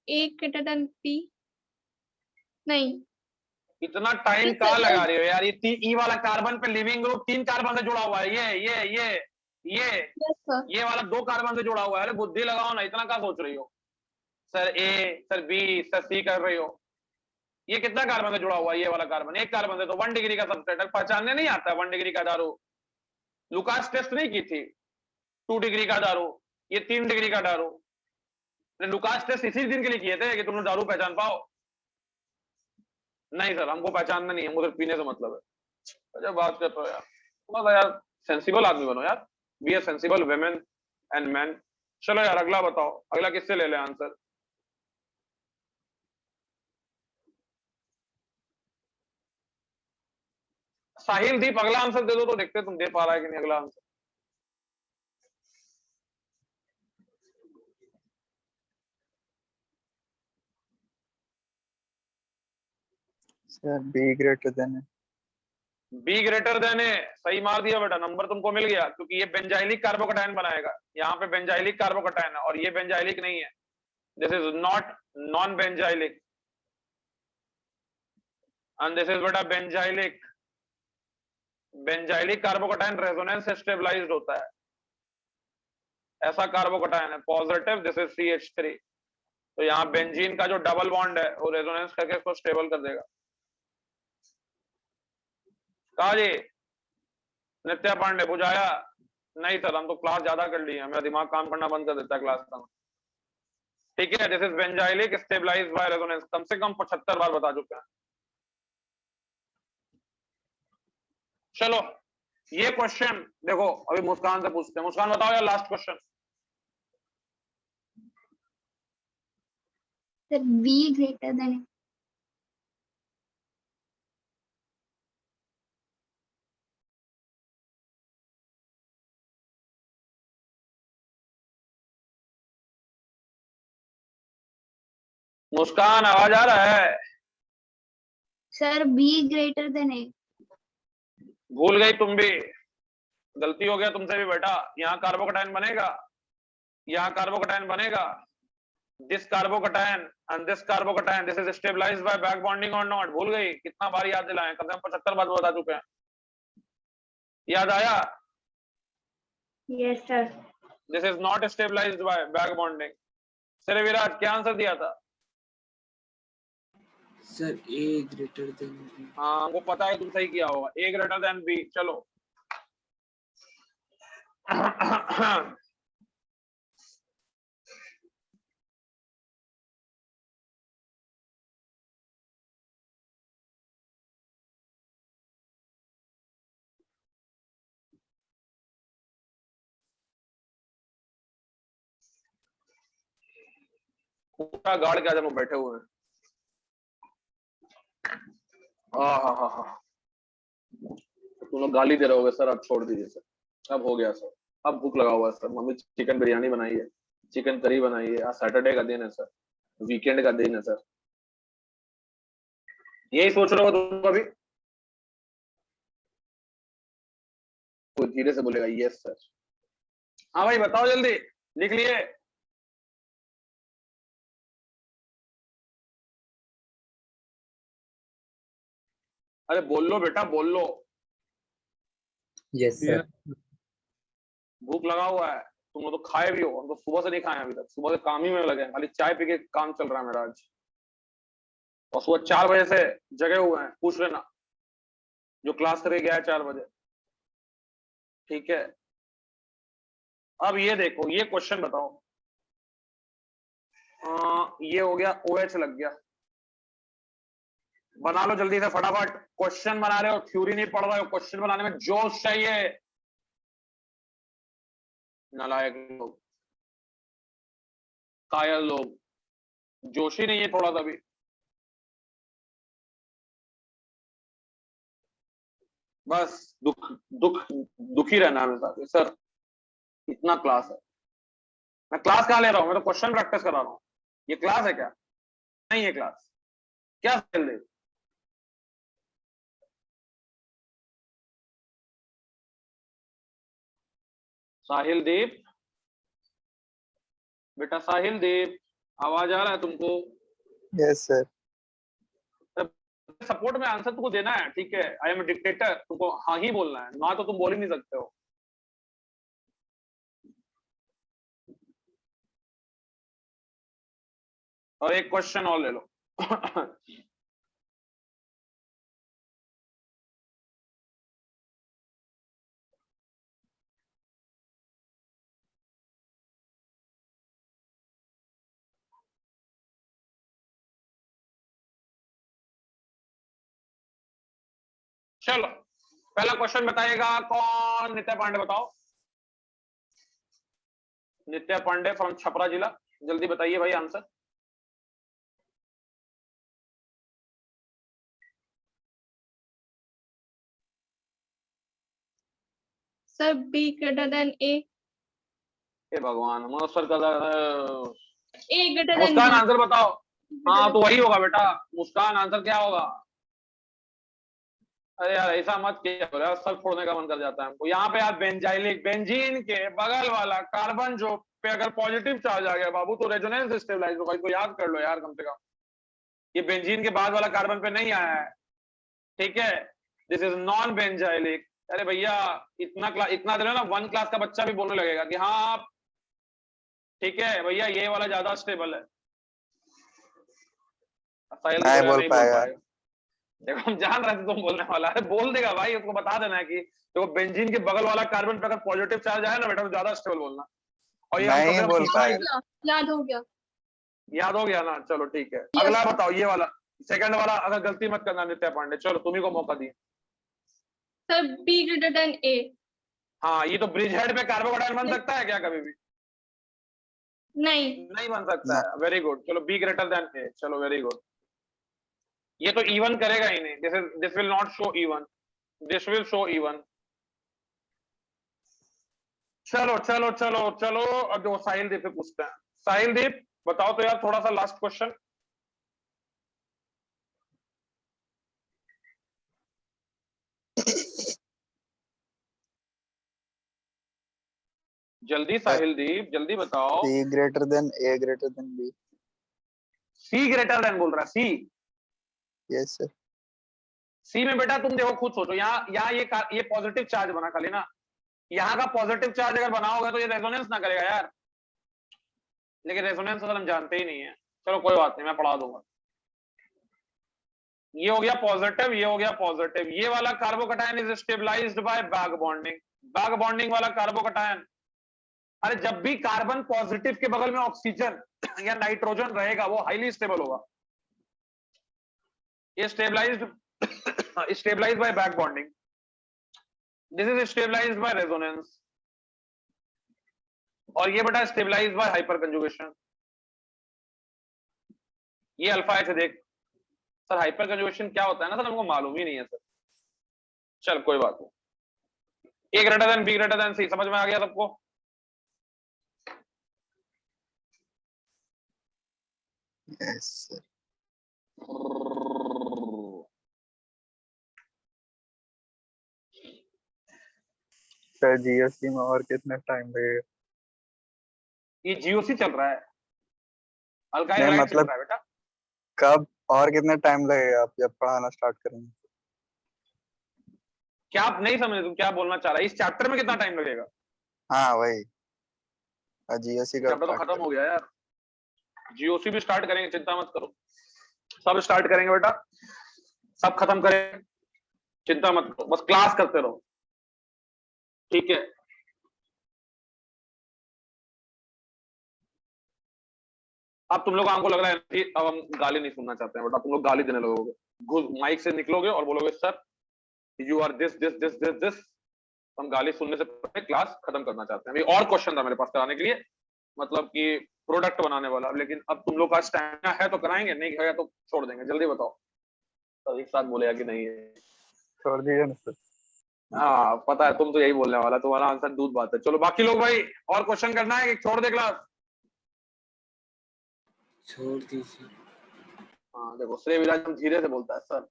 A greater than B. नहीं. इतना टाइम Yes, कहाँ sir. लगा रही हो यार, ये ई वाला कार्बन पे लिविंग ग्रुप 3 कार्बन से जुड़ा हुआ है, Yes, sir. ये वाला 2 कार्बन से जुड़ा हुआ है। अरे बुद्धि लगाओ ना, इतना क्या सोच रही हो। सर ए, सर बी, सर सी कर रही हो। ये कितना कार्बन से जुड़ा हुआ है, ये वाला कार्बन 1 कार्बन से, तो 1 डिग्री का सबसेट है, पहचानने नहीं आता 1 डिग्री का दारू। लुकास टेस्ट नहीं की थी 2 डिग्री का दारू, ये 3 डिग्री का दारू। लुकास टेस्ट इसी दिन के लिए किए थे कि तुम दारू पहचान पाओ। नहीं सर हमको पहचानना नहीं है, मुझे पीने से मतलब है। अच्छा बात कर रहे हो यार, थोड़ा यार सेंसिबल आदमी बनो यार, be a sensible women and man. चलो यार अगला बताओ, अगला किससे ले ले आंसर। साहिल दीप अगला आंसर दे दो तो देखते तुम दे पा रहा है कि नहीं अगला answer. Sir B greater then है। बी ग्रेटर देन ए, सही मार दिया बेटा, नंबर तुमको मिल गया, क्योंकि ये बेंजाइलिक कार्बोकटायन बनाएगा। यहाँ पे बेंजाइलिक कार्बोकटायन है और ये बेंजाइलिक नहीं है, this is not non benzylic and this is बेटा बेंजाइलिक। बेंजाइलिक कार्बोकटायन रेजोनेंस से स्टेबलाइज्ड होता है, ऐसा कार्बोकटायन है पॉजिटिव, दिस इज CH3। तो यहाँ बेंजीन का जो डबल बॉन्ड है वो रेजोनेंस करके इसको स्टेबल कर देगा। कहा जी नित्या पांडे बुझाया? नहीं सर हम तो क्लास ज्यादा कर लिए, मेरा दिमाग काम करना बंद कर देता है क्लास का। ठीक है, this is benzylic stabilised by resonance, कम से कम 75 बार बता चुके हैं। चलो ये क्वेश्चन देखो, अभी मुस्कान से पूछते हैं। मुस्कान बताओ यार last question. Sir, B greater than A. मुस्कान आवाज आ रहा है? Sir, B greater than A. भूल गई तुम भी, गलती हो गया तुमसे भी बेटा। यहाँ कार्बोकटायन बनेगा, यहाँ कार्बोकटायन बनेगा, this carbocation and this carbocation, this is stabilized by back bonding और नॉट। भूल गई? कितना बार याद दिलाएं, कम से कम 75 बार बता चुके हैं। याद आया? Yes, sir. This is not stabilized by back bonding. Sir Virat क्या आंसर दिया था? Sir A greater than B. हाँ हमको पता है तुम सही किया होगा, ए ग्रेटर देन बी। चलो पूरा गाड़ के आज हम बैठे हुए हैं। तुम लोग गाली दे रहे होगे सर, अब छोड़ दीजिए सर, अब हो गया सर, अब भूख लगा हुआ है सर। मम्मी चिकन बिरयानी बनाई है, चिकन करी बनाई है, आज सैटरडे का दिन है सर, वीकेंड का दिन है सर। यही सोच रहे हो तुम अभी? कोई धीरे से बोलेगा यस सर। हाँ भाई बताओ जल्दी, लिख लिए? अरे बोल लो बेटा बोल लो। Yes sir. भूख लगा हुआ है, तुम लोग तो खाए भी हो, हम तो सुबह से नहीं खाए अभी तक, सुबह से काम ही में लगे हैं, खाली चाय पी के काम चल रहा है मेरा आज। और सुबह 4 बजे से जगे हुए हैं, पूछ लेना जो क्लास करके गया है 4 बजे। ठीक है अब ये देखो, ये क्वेश्चन बताओ, ये हो गया, OH लग गया। बना लो जल्दी से फटाफट। क्वेश्चन बना रहे हो, थ्योरी नहीं पढ़ रहे हो, क्वेश्चन बनाने में जोश चाहिए। नालायक लोग, कायल लोग, जोश ही नहीं है थोड़ा सा भी। बस दुख दुख दुखी रहना है हमेशा। सर इतना क्लास है, मैं क्लास कहाँ ले रहा हूं, मैं तो क्वेश्चन प्रैक्टिस करा रहा हूं। ये क्लास है क्या? नहीं है क्लास। क्या खेल दे? साहिल दीप, बेटा साहिल दीप, आवाज आ रहा है तुमको? Yes sir. सपोर्ट में आंसर तुमको देना है, ठीक है? आई एम डिक्टेटर, तुमको हाँ ही बोलना है, ना तो तुम बोल ही नहीं सकते हो। और एक क्वेश्चन और ले लो। चलो पहला क्वेश्चन बताइएगा कौन? नित्या पांडे बताओ। नित्या पांडे फ्रॉम छपरा जिला, जल्दी बताइए भाई answer. Sir B greater than A. हे भगवान, सर का A greater than Muskan B. Answer बताओ। हाँ तो वही होगा बेटा, मुस्कान आंसर क्या होगा? अरे यार ऐसा मत किया करो यार, सर फोड़ने का मन कर जाता है हमको। यहाँ पे यार बेंजाइलिक, बेंजीन के बगल वाला कार्बन जो पे अगर पॉजिटिव चार्ज आ गया बाबू तो रेजोनेंस स्टेबलाइज होगा। इसको याद कर लो यार कम से कम। ये बेंजीन के बाद वाला कार्बन पे नहीं आया है, ठीक है? This is non benzylic. अरे भैया इतना दे ना, 1 क्लास का बच्चा भी बोलने लगेगा कि हाँ ठीक है भैया ये वाला ज्यादा स्टेबल है। नहीं बोल पाएगा। देखो हम जान रहे थे तुम बोलने वाला है, बोल देगा भाई। उसको बता देना है कि देखो बेंजीन के बगल वाला कार्बन पे अगर पॉजिटिव चार्ज आया ना बेटा तो ज्यादा स्टेबल बोलना। और ये नहीं बोल पाएगा। याद हो गया। याद हो गया ना? चलो ठीक है। अगला बताओ, ये वाला सेकंड वाला अगर गलती मत करना नित्या पांडे। चलो तुम्ही को मौका दिए। Sir B greater than A. हाँ ये तो ब्रिज हेड पे कार्बोकेटाइन बन सकता है क्या कभी भी? नहीं। नहीं बन सकता है। Very good. चलो B ग्रेटर देन A। चलो वेरी गुड। ये तो इवन करेगा ही नहीं। This will not show even, this will show even. चलो चलो चलो चलो अब जो साहिल दीप से पूछते हैं। साहिल दीप बताओ तो यार थोड़ा सा लास्ट क्वेश्चन। जल्दी साहिल दीप जल्दी बताओ। C greater than A greater than B. C greater than बोल रहा है। सी, यस सर। सी में बेटा तुम देखो खुद सोचो, यहाँ ये पॉजिटिव चार्ज बना खाली ना। यहाँ का पॉजिटिव चार्ज अगर बना होगा तो ये रेजोनेंस ना करेगा यार। लेकिन रेजोनेंस अगर हम जानते ही नहीं है, चलो कोई बात नहीं मैं पढ़ा दूंगा। ये हो गया पॉजिटिव, ये हो गया पॉजिटिव। ये वाला carbocation is stabilized by back bonding. Back bonding वाला कार्बोकेटायन, अरे जब भी कार्बन पॉजिटिव के बगल में ऑक्सीजन या नाइट्रोजन रहेगा वो हाईली स्टेबल होगा। ये stabilized by back bonding, this is stabilized by resonance. और ये बेटा स्टेबलाइज्ड बाय हाइपर कंजुगेशन। ये अल्फा एच देख। सर हाइपर कंजुगेशन क्या होता है ना सर, हमको मालूम ही नहीं है सर। चल कोई बात नहीं। A greater than B greater than C, समझ में आ गया सबको? Yes sir. सर जीएसटी में और कितना टाइम लगेगा? ये जीओसी चल रहा है, अल्काइल नहीं, हैलाइड चल मतलब रहा है बेटा। कब और कितना टाइम लगेगा आप जब पढ़ाना स्टार्ट करेंगे? क्या आप नहीं समझे? तुम क्या बोलना चाह रहा है? इस चैप्टर में कितना टाइम लगेगा? हाँ वही, जीएसटी का चैप्टर तो खत्म हो गया यार। जीओसी भी स्टार्ट करेंगे, चिंता मत करो। सब स्टार्ट करेंगे बेटा, सब खत्म करेंगे, चिंता मत करो। बस क्लास करते रहो, ठीक है? अब तुम लोग हमको लग रहा है कि अब हम गाली नहीं सुनना चाहते हैं, बट अब तुम लोग गाली देने लगोगे, माइक से निकलोगे और बोलोगे sir you are this this this this this. हम गाली सुनने से पहले क्लास खत्म करना चाहते हैं। अभी और क्वेश्चन था मेरे पास कराने के लिए, मतलब कि प्रोडक्ट बनाने वाला, लेकिन अब तुम लोग का स्टैमिना है तो कराएंगे, नहीं है तो छोड़ देंगे। जल्दी बताओ, तो एक साथ बोलेगा कि नहीं है। छोड़ दिए ना सर। हाँ पता है, तुम तो यही बोलने वाला, तुम्हारा आंसर दूध बात है। चलो बाकी लोग भाई, और क्वेश्चन करना है कि छोड़ दे क्लास? छोड़ दीजिए। हाँ देखो श्रेय विराज हम धीरे से बोलता है सर,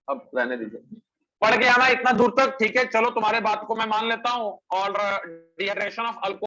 अब रहने दीजिए। पढ़ के आना इतना दूर तक, ठीक है। चलो तुम्हारे बात को मैं मान लेता हूँ। और डिहाइड्रेशन ऑफ अल्कोहल